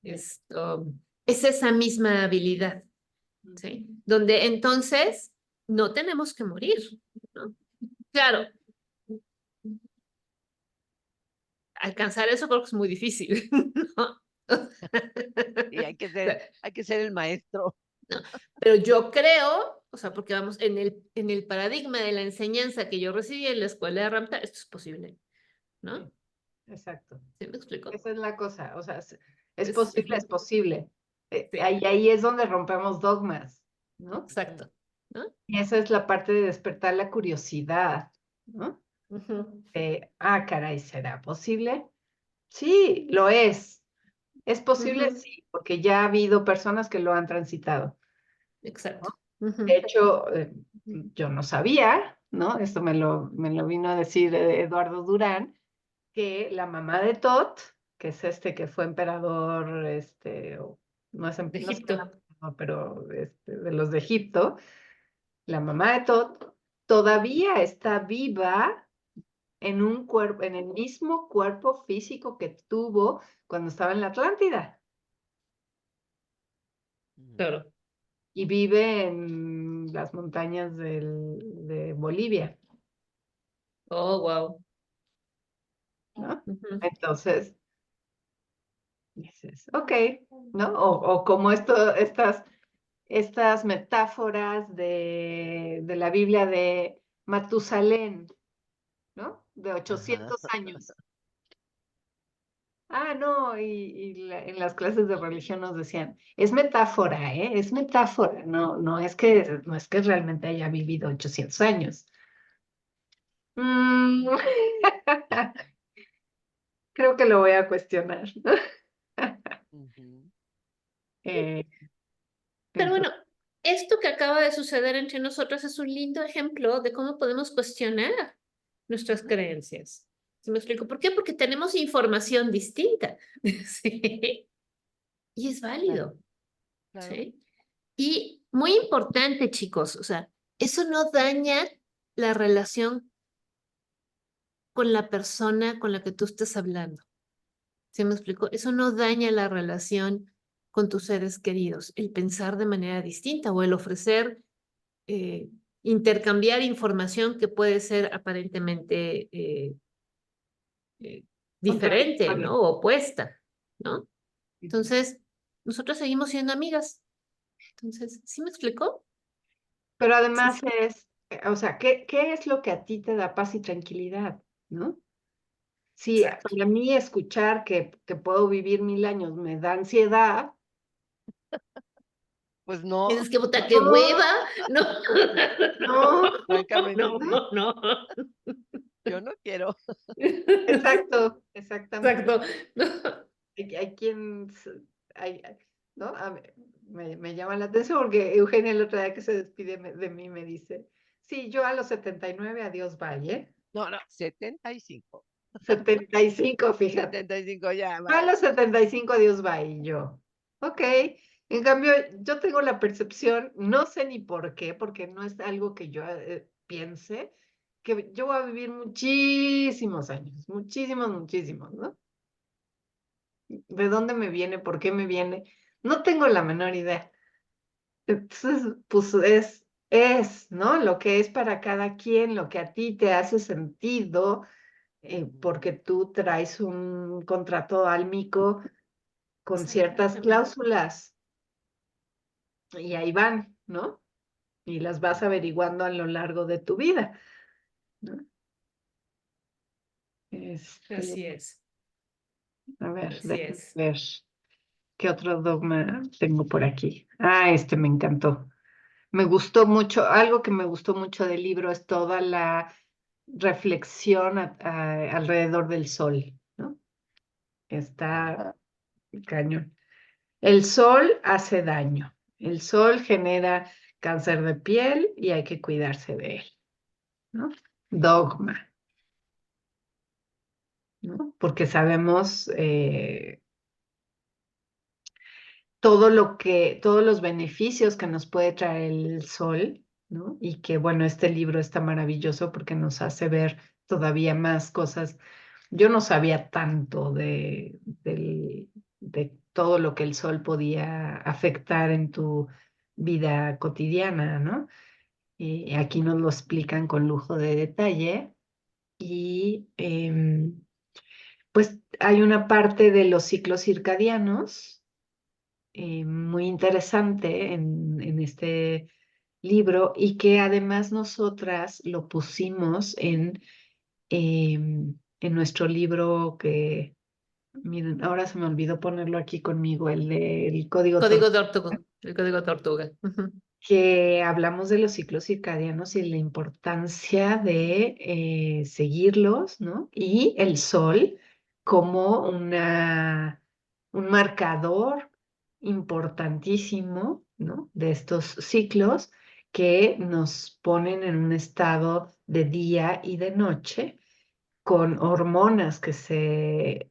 Sí. Es esa misma habilidad, ¿sí? Donde entonces no tenemos que morir, ¿no? Claro, alcanzar eso creo que es muy difícil, ¿no? Y O sea, hay que ser el maestro. ¿no? Pero yo creo, o sea, porque vamos, en el paradigma de la enseñanza que yo recibí en la escuela de Ramta, esto es posible, Sí, ¿no? exacto. ¿Sí me explico? Esa es la cosa, o sea, es Es posible, es posible. Sí, ahí es donde rompemos dogmas, ¿no? exacto. ¿No? Y esa es la parte de despertar la curiosidad, ¿no? Ujú, Caray, ¿será posible? Sí, lo es. Es posible, ujú, sí, porque ya ha habido personas que lo han transitado, exacto. ¿no? De Ujú, hecho, yo no sabía, ¿no? Esto me lo vino a decir Eduardo Durán, que la mamá de Tot, que es este que fue emperador, no es, de no sé, Egipto. pero de los de Egipto, la mamá de Tot todavía está viva en un cuerpo, en el mismo cuerpo físico que tuvo cuando estaba en la Atlántida Claro. y vive en las montañas de Bolivia, Oh, wow. ¿no? Ujú. Entonces, dices, ok, ¿no? O como estas metáforas de la Biblia de Matusalén, ¿no? De Ajá. 800 años. No, en las clases de religión nos decían, es metáfora, ¿eh? Es metáfora, no es que realmente haya vivido 800 años. Mm, creo que lo voy a cuestionar. Ujú. Eh, Pero bueno, entonces, esto que acaba de suceder entre nosotros es un lindo ejemplo de cómo podemos cuestionar nuestras creencias. ¿Sí me explico? ¿Por qué? Porque tenemos información distinta. Sí. Y es Claro, válido. claro. ¿Sí? Y muy importante, chicos, o sea, eso no daña la relación con la persona con la que tú estás hablando. ¿Sí me explico? Eso no daña la relación con tus seres queridos, el pensar de manera distinta o el ofrecer, eh, intercambiar información que puede ser aparentemente eh, diferente, contradictorio. ¿no? Opuesta, ¿no? Entonces, nosotros seguimos siendo amigas. Entonces, ¿sí me explicó? Pero Sí, además sí. o sea, ¿qué es lo que a ti te da paz y tranquilidad, ¿no? Si Exacto. para mí escuchar que puedo vivir 1000 años me da ansiedad, Pues no, Tienes que votar, qué no, hueva. No, no, francamente no, sí. no, no. Yo no quiero. exacto, exactamente. Exacto. No. Hay quien, ¿no? Me llama la atención porque Eugenia el otro día que se despide de mí me dice, sí, yo a los 79, adiós, bye, ¿eh? No, no, 75. 75, fíjate. 75 ya, Yo a bye. los 75, adiós, bye, y yo. Ok. En cambio, yo tengo la percepción, no sé ni por qué, porque no es algo que yo piense, que yo voy a vivir muchísimos años, muchísimos, muchísimos, ¿no? ¿De dónde me viene? ¿Por qué me viene? No tengo la menor idea. Entonces, pues ¿no? Lo que es para cada quien, lo que a ti te hace sentido, porque tú traes un contrato álmico con ciertas Exactamente. cláusulas y ahí van, ¿no? Y las vas averiguando a lo largo de tu vida, ¿no? Este, Así es. a ver, Así déjame es. ver qué otro dogma tengo por aquí. Este me encantó. Me gustó mucho, algo que me gustó mucho del libro es toda la reflexión alrededor del sol, ¿no? Está cañón. El sol hace daño. El sol genera cáncer de piel y hay que cuidarse de él, ¿no? Dogma, ¿no? Porque sabemos todos los beneficios que nos puede traer el sol, ¿no? Y que, bueno, este libro está maravilloso porque nos hace ver todavía más cosas. Yo no sabía tanto de todo lo que el sol podía afectar en tu vida cotidiana, ¿no? Y aquí nos lo explican con lujo de detalle y pues hay una parte de los ciclos circadianos muy interesante en este libro y que además nosotras lo pusimos en nuestro libro Miren, ahora se me olvidó ponerlo aquí conmigo, el del código Código tortuga, el código tortuga. Ujú. que hablamos de los ciclos circadianos y la importancia de seguirlos, ¿no? Y el sol como un marcador importantísimo, ¿no? De estos ciclos que nos ponen en un estado de día y de noche con hormonas que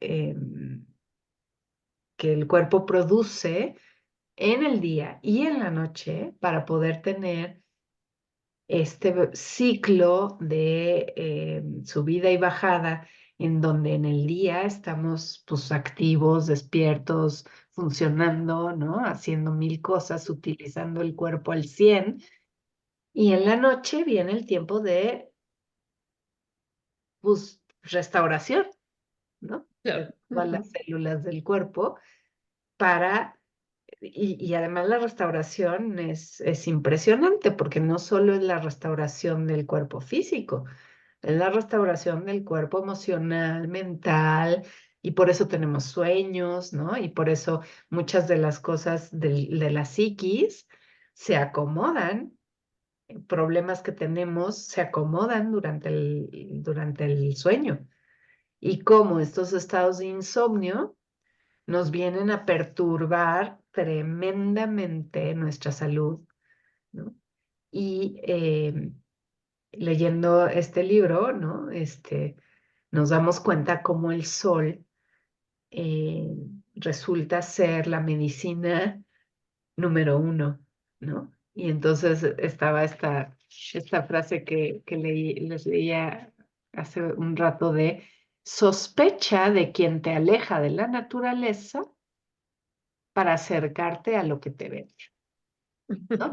el cuerpo produce en el día y en la noche para poder tener este ciclo de subida y bajada, en donde en el día estamos pues activos, despiertos, funcionando, ¿no? Haciendo mil cosas, utilizando el cuerpo al 100, y en la noche viene el tiempo de pues restauración, ¿no? De Claro. todas las células del cuerpo para y además la restauración es impresionante porque no solo es la restauración del cuerpo físico, es la restauración del cuerpo emocional, mental, y por eso tenemos sueños, ¿no? Y por eso muchas de las cosas de la psiquis se acomodan, problemas que tenemos se acomodan durante el sueño. Y como estos estados de insomnio nos vienen a perturbar tremendamente nuestra salud, ¿no? Y leyendo este libro, ¿no? Nos damos cuenta cómo el sol eh, resulta ser la medicina número uno, ¿no? Y entonces estaba esta frase que les leía hace un rato de sospecha de quien te aleja de la naturaleza para acercarte a lo que te vende, ¿no?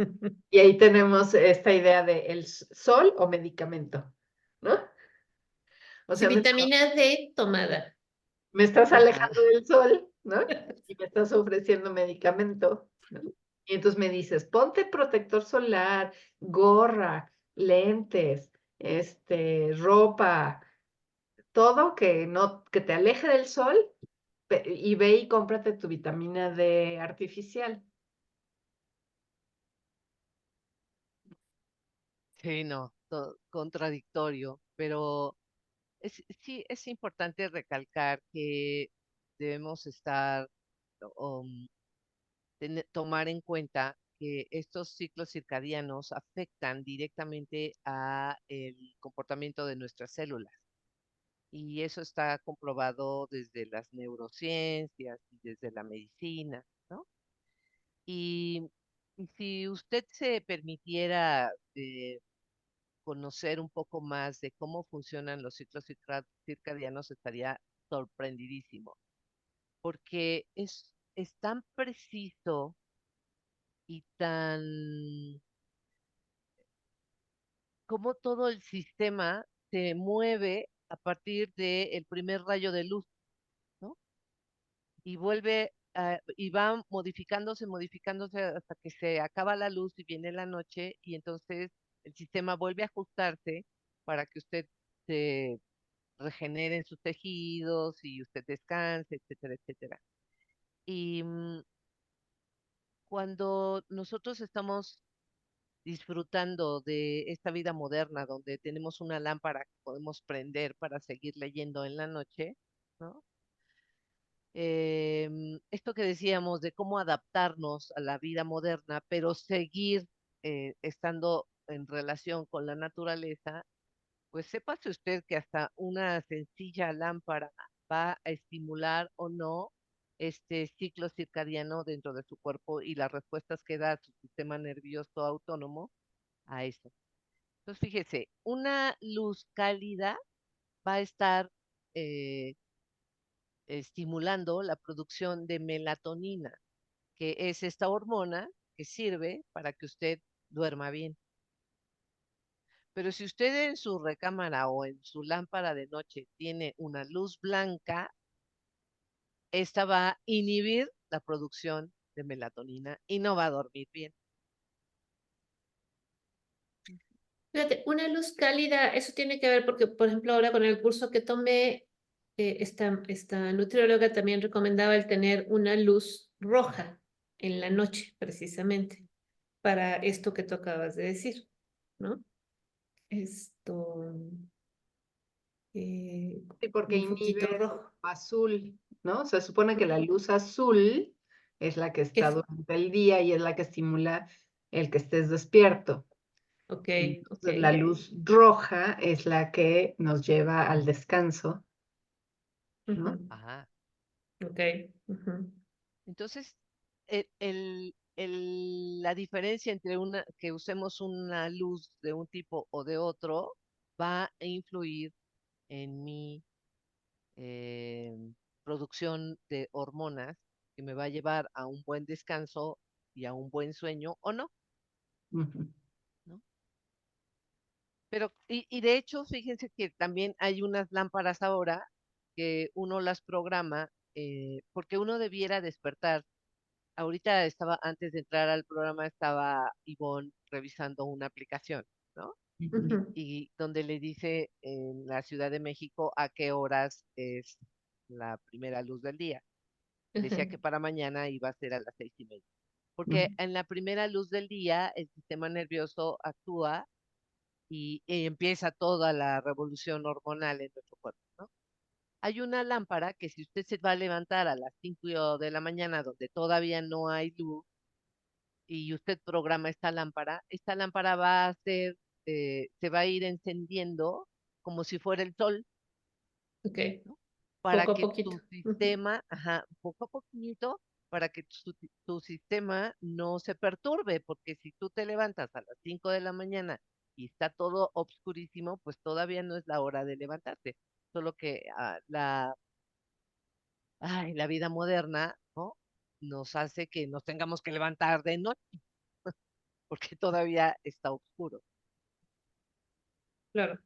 Y ahí tenemos esta idea de el sol o medicamento, ¿no? O Y sea, vitamina D tomada. me estás Ajá. alejando del sol, ¿no? Y me estás ofreciendo medicamento, ¿no? Y entonces me dices, ponte protector solar, gorra, lentes, ropa, todo que te aleje del sol y ve y cómprate tu vitamina D artificial. Sí, no, contradictorio, pero sí es importante recalcar que debemos estar, um, tomar en cuenta que estos ciclos circadianos afectan directamente a el comportamiento de nuestras células. Y eso está comprobado desde las neurociencias y desde la medicina, ¿no? Y, y si usted se permitiera conocer un poco más de cómo funcionan los ciclos circadianos, estaría sorprendidísimo, porque es tan preciso y tan como todo el sistema se mueve a partir del primer rayo de luz, ¿no? Y y va modificándose hasta que se acaba la luz y viene la noche, y entonces el sistema vuelve a ajustarse para que usted se regenere en sus tejidos y usted descanse, etcétera, etcétera. Y cuando nosotros estamos disfrutando de esta vida moderna donde tenemos una lámpara que podemos prender para seguir leyendo en la noche, ¿no? Esto que decíamos de cómo adaptarnos a la vida moderna, pero seguir estando en relación con la naturaleza, pues sépase usted que hasta una sencilla lámpara va a estimular o no este ciclo circadiano dentro de su cuerpo y las respuestas que da su sistema nervioso autónomo a eso. Entonces, fíjese, una luz cálida va a estar eh, estimulando la producción de melatonina, que es esta hormona que sirve para que usted duerma bien. Pero si usted en su recámara o en su lámpara de noche tiene una luz blanca, esta va a inhibir la producción de melatonina y no va a dormir bien. Fíjate, una luz cálida, eso tiene que ver porque, por ejemplo, ahora con el curso que tomé, esta nutrióloga también recomendaba el tener una luz roja en la noche, precisamente, para esto que tú acabas de decir, ¿no? Esto, Sí, porque un foquito inhibe rojo. azul, ¿no? Se supone que la luz azul es la que está Es, durante el día y es la que estimula el que estés despierto. ok, ok. Entonces, la luz roja es la que nos lleva al descanso, ¿no? Ujú, Ajá. ok. Ujú, Entonces, la diferencia entre que usemos una luz de un tipo o de otro va a influir en mi eh, producción de hormonas que me va a llevar a un buen descanso y a un buen sueño o no, Ujú, ¿no? Pero, y de hecho, fíjense que también hay unas lámparas ahora que uno las programa porque uno debiera despertar. Ahorita estaba, antes de entrar al programa, estaba Ivonne revisando una aplicación, ¿no? ujú, ujú, Y donde le dice en la Ciudad de México a qué horas es la primera luz del día. Decía ujú, que para mañana iba a ser a las 6:30. ujú, Porque en la primera luz del día el sistema nervioso actúa y empieza toda la revolución hormonal en nuestro cuerpo, ¿no? Hay una lámpara que si usted se va a levantar a las 5 de la mañana donde todavía no hay luz y usted programa esta lámpara va a hacer, se va a ir encendiendo como si fuera el sol, ok. ¿no? Para Poco a que poquito. tu Ujú, sistema, ajá, poco a poquito, para que tu sistema no se perturbe, porque si tú te levantas a las 5 de la mañana y está todo obscurísimo, pues todavía no es la hora de levantarte. Solo que la vida moderna, ¿no? Nos hace que nos tengamos que levantar de noche, porque todavía está oscuro. claro,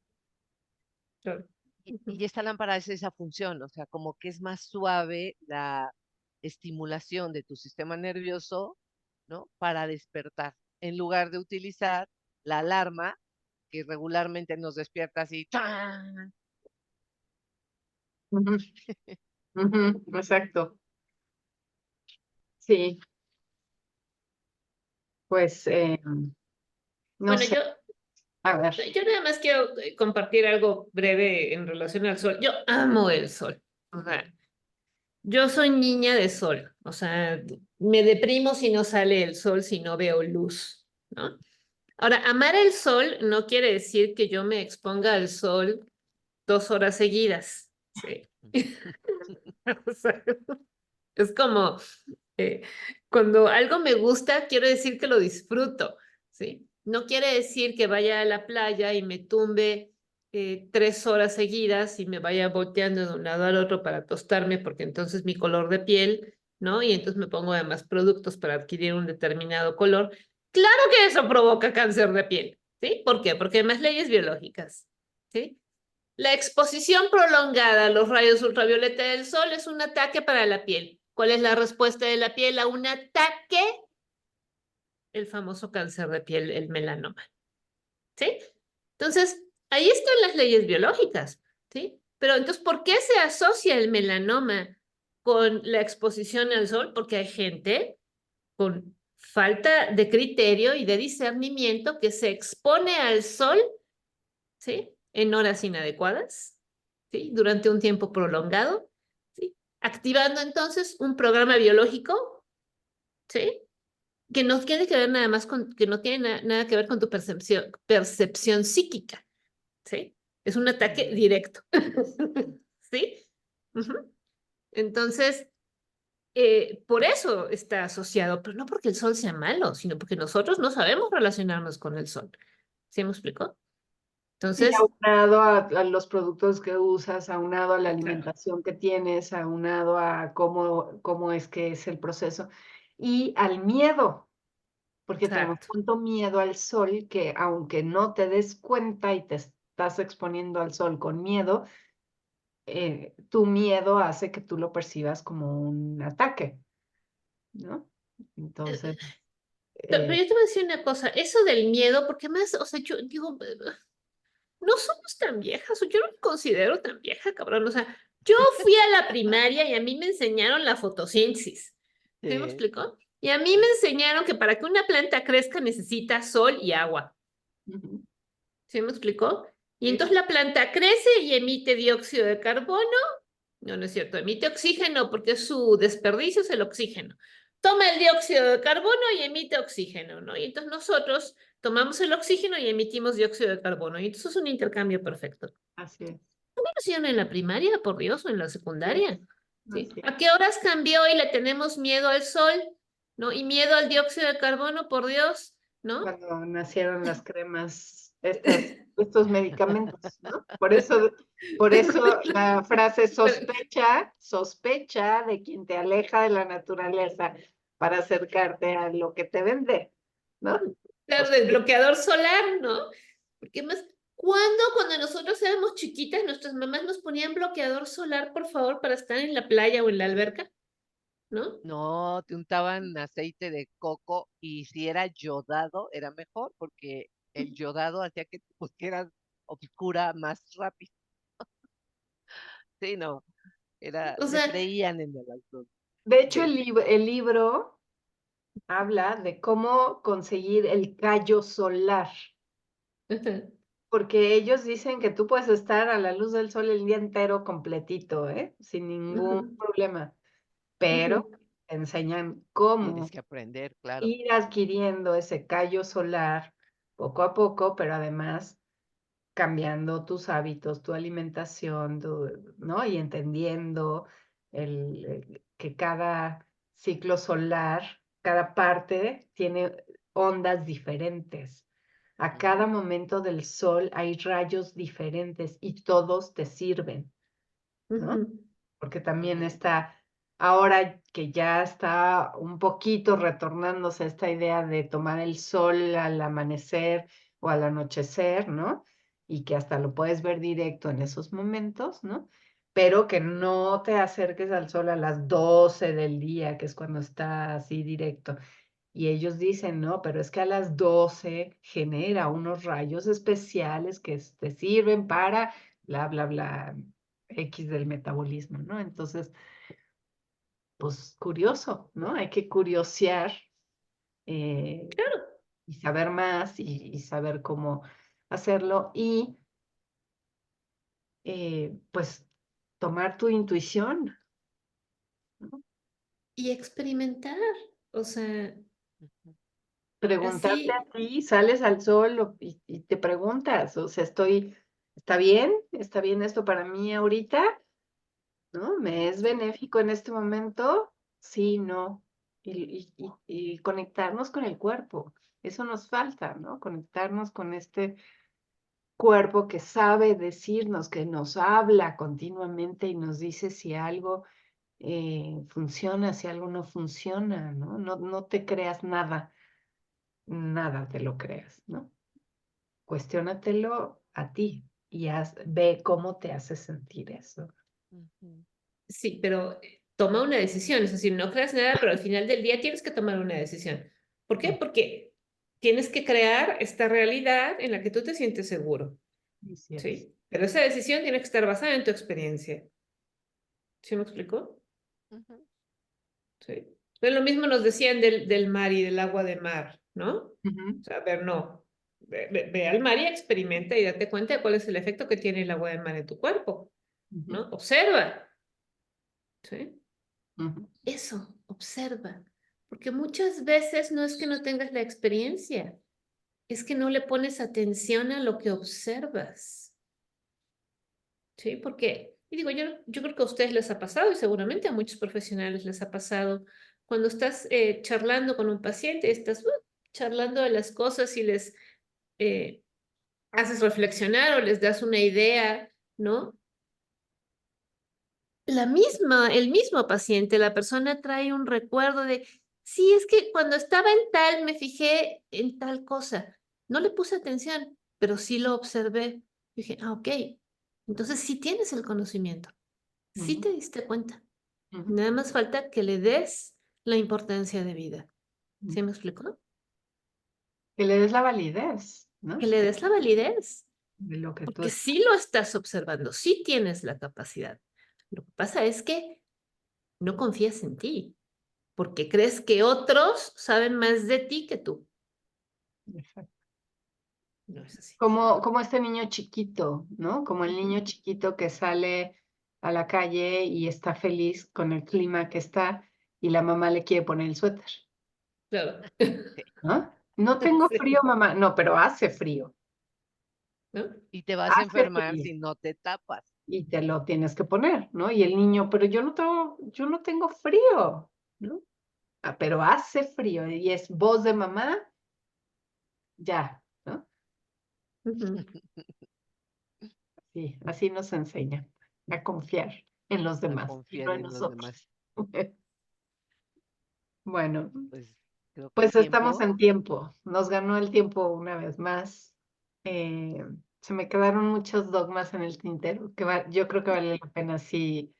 claro. Y Ujú, esta lámpara hace esa función, o sea, como que es más suave la estimulación de tu sistema nervioso, ¿no? Para despertar, en lugar de utilizar la alarma que regularmente nos despierta así, ¡chan! ujú, ujú, exacto. Sí, pues no bueno, sé, a ver. yo nada más quiero compartir algo breve en relación al sol. Yo amo el sol. O sea, yo soy niña de sol. O sea, me deprimo si no sale el sol, si no veo luz, ¿no? Ahora, amar el sol no quiere decir que yo me exponga al sol 2 horas seguidas. Sí. O sea, es como eh, cuando algo me gusta, quiero decir que lo disfruto, ¿sí? No quiere decir que vaya a la playa y me tumbe 3 horas seguidas y me vaya volteando de un lado al otro para tostarme, porque entonces mi color de piel, ¿no? Y entonces me pongo además productos para adquirir un determinado color. Claro que eso provoca cáncer de piel, ¿sí? ¿Por qué? Porque hay más leyes biológicas, ¿sí? La exposición prolongada a los rayos ultravioleta del sol es un ataque para la piel. ¿Cuál es la respuesta de la piel a un ataque? El famoso cáncer de piel, el melanoma. ¿Sí? Entonces, ahí están las leyes biológicas. ¿Sí? Pero entonces, ¿por qué se asocia el melanoma con la exposición al sol? Porque hay gente con falta de criterio y de discernimiento que se expone al sol, ¿sí? En horas inadecuadas, ¿sí? Durante un tiempo prolongado, ¿sí? Activando entonces un programa biológico, ¿sí? Que no tiene que ver nada más con, que no tiene nada que ver con tu percepción psíquica, ¿sí? Es un ataque directo, ¿sí? Ujú. Entonces, por eso está asociado, pero no porque el sol sea malo, sino porque nosotros no sabemos relacionarnos con el sol. ¿Sí me explico? Sí, Entonces, aunado a los productos que usas, aunado a la claro, alimentación que tienes, aunado a cómo es que es el proceso y al miedo, porque tenemos exacto. tanto miedo al sol que aunque no te des cuenta y te estás exponiendo al sol con miedo, tu miedo hace que tú lo percibas como un ataque, ¿no? Entonces, Pero eh, yo te voy a decir una cosa, eso del miedo, porque más, o sea, yo digo, no somos tan viejas, o yo no me considero tan vieja, cabrón, o sea, Yo fui a la primaria y a mí me enseñaron la fotosíntesis. ¿Sí me Sí. explicó? Y a mí me enseñaron que para que una planta crezca necesita sol y agua. Ujú. ¿Sí me explicó? Y Sí. entonces la planta crece y emite dióxido de carbono. No, no es cierto, emite oxígeno porque su desperdicio es el oxígeno. Toma el dióxido de carbono y emite oxígeno, ¿no? Y entonces nosotros tomamos el oxígeno y emitimos dióxido de carbono. Y entonces es un intercambio perfecto. Así es. ¿No lo hicieron en la primaria, por Dios, o en la secundaria? ¿Sí? Así es. ¿A qué horas cambió y le tenemos miedo al sol? ¿No? Y miedo al dióxido de carbono, por Dios, ¿no? Cuando nacieron las cremas, estos medicamentos, ¿no? Por eso la frase sospecha de quien te aleja de la naturaleza para acercarte a lo que te vende, ¿no? Claro, del bloqueador solar, ¿no? Porque más, cuando nosotros éramos chiquitas, nuestras mamás nos ponían bloqueador solar, por favor, para estar en la playa o en la alberca, ¿no? No, te untaban aceite de coco y si era yodado era mejor porque el yodado hacía que te pusieras oscura más rápido. Sí, no, O te sea, freían en el alcohol. De hecho, sí. el libro habla de cómo conseguir el callo solar, porque ellos dicen que tú puedes estar a la luz del sol el día entero completito, ¿eh? Sin ningún Ujú, problema, pero ujú, te enseñan Tienes cómo que aprender, claro. ir adquiriendo ese callo solar poco a poco, pero además cambiando tus hábitos, tu alimentación, ¿no? Y entendiendo que cada ciclo solar, cada parte tiene ondas diferentes. A cada Ujú, momento del sol hay rayos diferentes y todos te sirven, ¿no? ujú. Porque también ujú, está, ahora que ya está un poquito retornándose esta idea de tomar el sol al amanecer o al anochecer, ¿no? Y que hasta lo puedes ver directo en esos momentos, ¿no? Pero que no te acerques al sol a las 12 del día, que es cuando está así directo. Y ellos dicen, no, pero es que a las 12 genera unos rayos especiales que te sirven para bla, bla, bla, X del metabolismo, ¿no? Entonces, pues curioso, ¿no? Hay que curiosear eh, Claro. y saber más y saber cómo hacerlo y pues tomar tu intuición, ¿no? Y experimentar, o sea, ujú. Preguntarte a así. ti, sales al sol y te preguntas, o sea, ¿está bien? ¿Está bien esto para mí ahorita? ¿No? ¿Me es Sí. benéfico en este momento? Sí, no. Y conectarnos con el cuerpo. Eso nos falta, ¿no? Conectarnos con este cuerpo que sabe decirnos, que nos habla continuamente y nos dice si algo funciona, si algo no funciona, ¿no? No te creas nada, nada te lo creas, ¿no? Cuestiónatelo a ti y ve cómo te hace sentir eso. Ujú. Sí, pero toma una decisión, es decir, no creas nada, pero al final del día tienes que tomar una decisión. ¿Por qué? Mm, Porque tienes que crear esta realidad en la que tú te sientes seguro, Así es. ¿sí? Pero esa decisión tiene que estar basada en tu experiencia. ¿Sí me explicó? Ujú. Sí. Entonces lo mismo nos decían del mar y del agua de mar, ¿no? O Ujú, sea, a ver, no. Ve al mar y experimenta y date cuenta de cuál es el efecto que tiene el agua de mar en tu cuerpo, ujú, ¿no? Observa, ¿sí? ujú, Eso, observa. Porque muchas veces no es que no tengas la experiencia, es que no le pones atención a lo que observas. ¿Sí? Porque, y digo, yo creo que a ustedes les ha pasado y seguramente a muchos profesionales les ha pasado cuando estás charlando con un paciente, estás charlando de las cosas y les eh, haces reflexionar o les das una idea, ¿no? El mismo paciente, la persona trae un recuerdo de, sí, es que cuando estaba en tal me fijé en tal cosa. No le puse atención, pero sí lo observé. Dije, ah, ok. Entonces sí tienes el conocimiento, sí ujú, te diste cuenta. ujú, Nada más falta que le des la importancia de vida. ujú. ¿Sí me explicó? Que le des la validez, ¿no? Que le des la validez, De lo que tú porque estás. sí lo estás observando, sí tienes la capacidad. Lo que pasa es que no confías en ti, porque crees que otros saben más de ti que tú. Exacto. No es así. Como este niño chiquito, ¿no? Como el niño chiquito que sale a la calle y está feliz con el clima que está y la mamá le quiere poner el suéter, Claro. ¿no? No tengo Sí, frío, mamá. No, pero hace frío, ¿no? Y te vas a hace enfermar frío. si no te tapas. Y te lo tienes que poner, ¿no? Y el niño, pero yo no tengo frío, ¿no? Ah, pero hace frío y es voz de mamá, ya, ¿no? Ujú. Sí, así nos enseña a confiar en los A demás y confiar no en en los demás. nosotros. Bueno, Pues creo que el pues estamos tiempo, en tiempo. Nos ganó el tiempo una vez más. Se me quedaron muchos dogmas en el tintero yo creo que vale la pena sí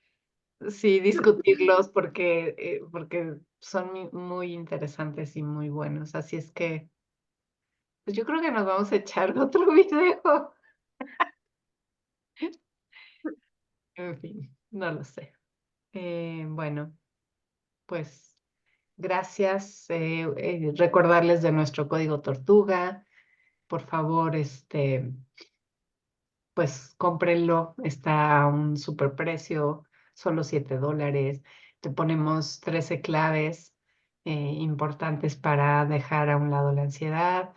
discutirlos porque son muy interesantes y muy buenos. Así es que pues yo creo que nos vamos a echar otro video. En fin, no lo sé. Bueno, pues gracias. Recordarles de nuestro código Tortuga. Por favor, pues cómprenlo. Está a un super precio, solo $7. Te ponemos 13 claves importantes para dejar a un lado la ansiedad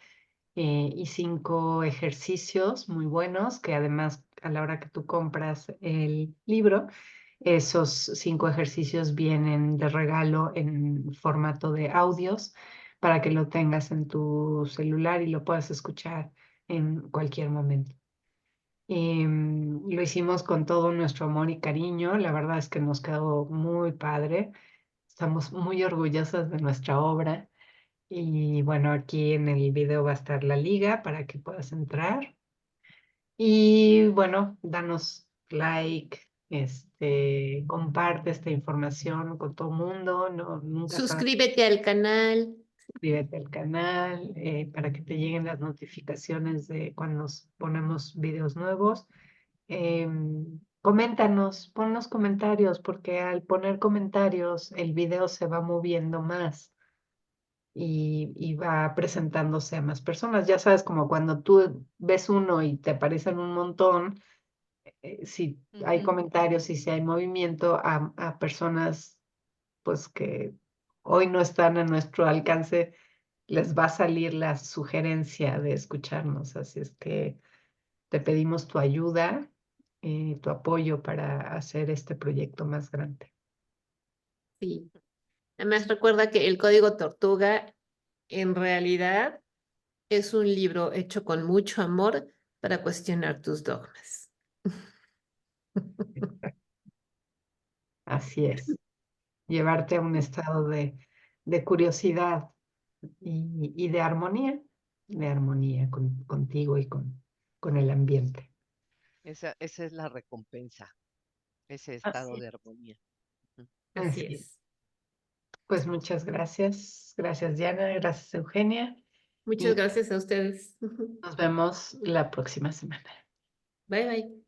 y 5 ejercicios muy buenos que además a la hora que tú compras el libro, esos 5 ejercicios vienen de regalo en formato de audios para que lo tengas en tu celular y lo puedas escuchar en cualquier momento. Lo hicimos con todo nuestro amor y cariño. La verdad es que nos quedó muy padre. Estamos muy orgullosas de nuestra obra. Y bueno, aquí en el video va a estar la liga para que puedas entrar. Y bueno, danos like, comparte esta información con todo el mundo. No, nunca sabes, Suscríbete al canal. suscríbete al canal para que te lleguen las notificaciones de cuando nos ponemos videos nuevos. Coméntanos, ponnos comentarios, porque al poner comentarios el video se va moviendo más y va presentándose a más personas. Ya sabes, como cuando tú ves uno y te aparecen un montón, si hay ujú, comentarios y si hay movimiento a personas pues que hoy no están a nuestro alcance, les va a salir la sugerencia de escucharnos. Así es que te pedimos tu ayuda, tu apoyo para hacer este proyecto más grande. Sí. Además, recuerda que el Código Tortuga en realidad es un libro hecho con mucho amor para cuestionar tus dogmas. Así es, llevarte a un estado de curiosidad y de armonía contigo y con el ambiente. esa es la recompensa, ese Así estado es. de armonía. Ujú. Así Así es. es. Pues muchas gracias. Gracias, Diana. Gracias, Eugenia. Muchas Y gracias a ustedes. nos vemos la próxima semana. Bye bye.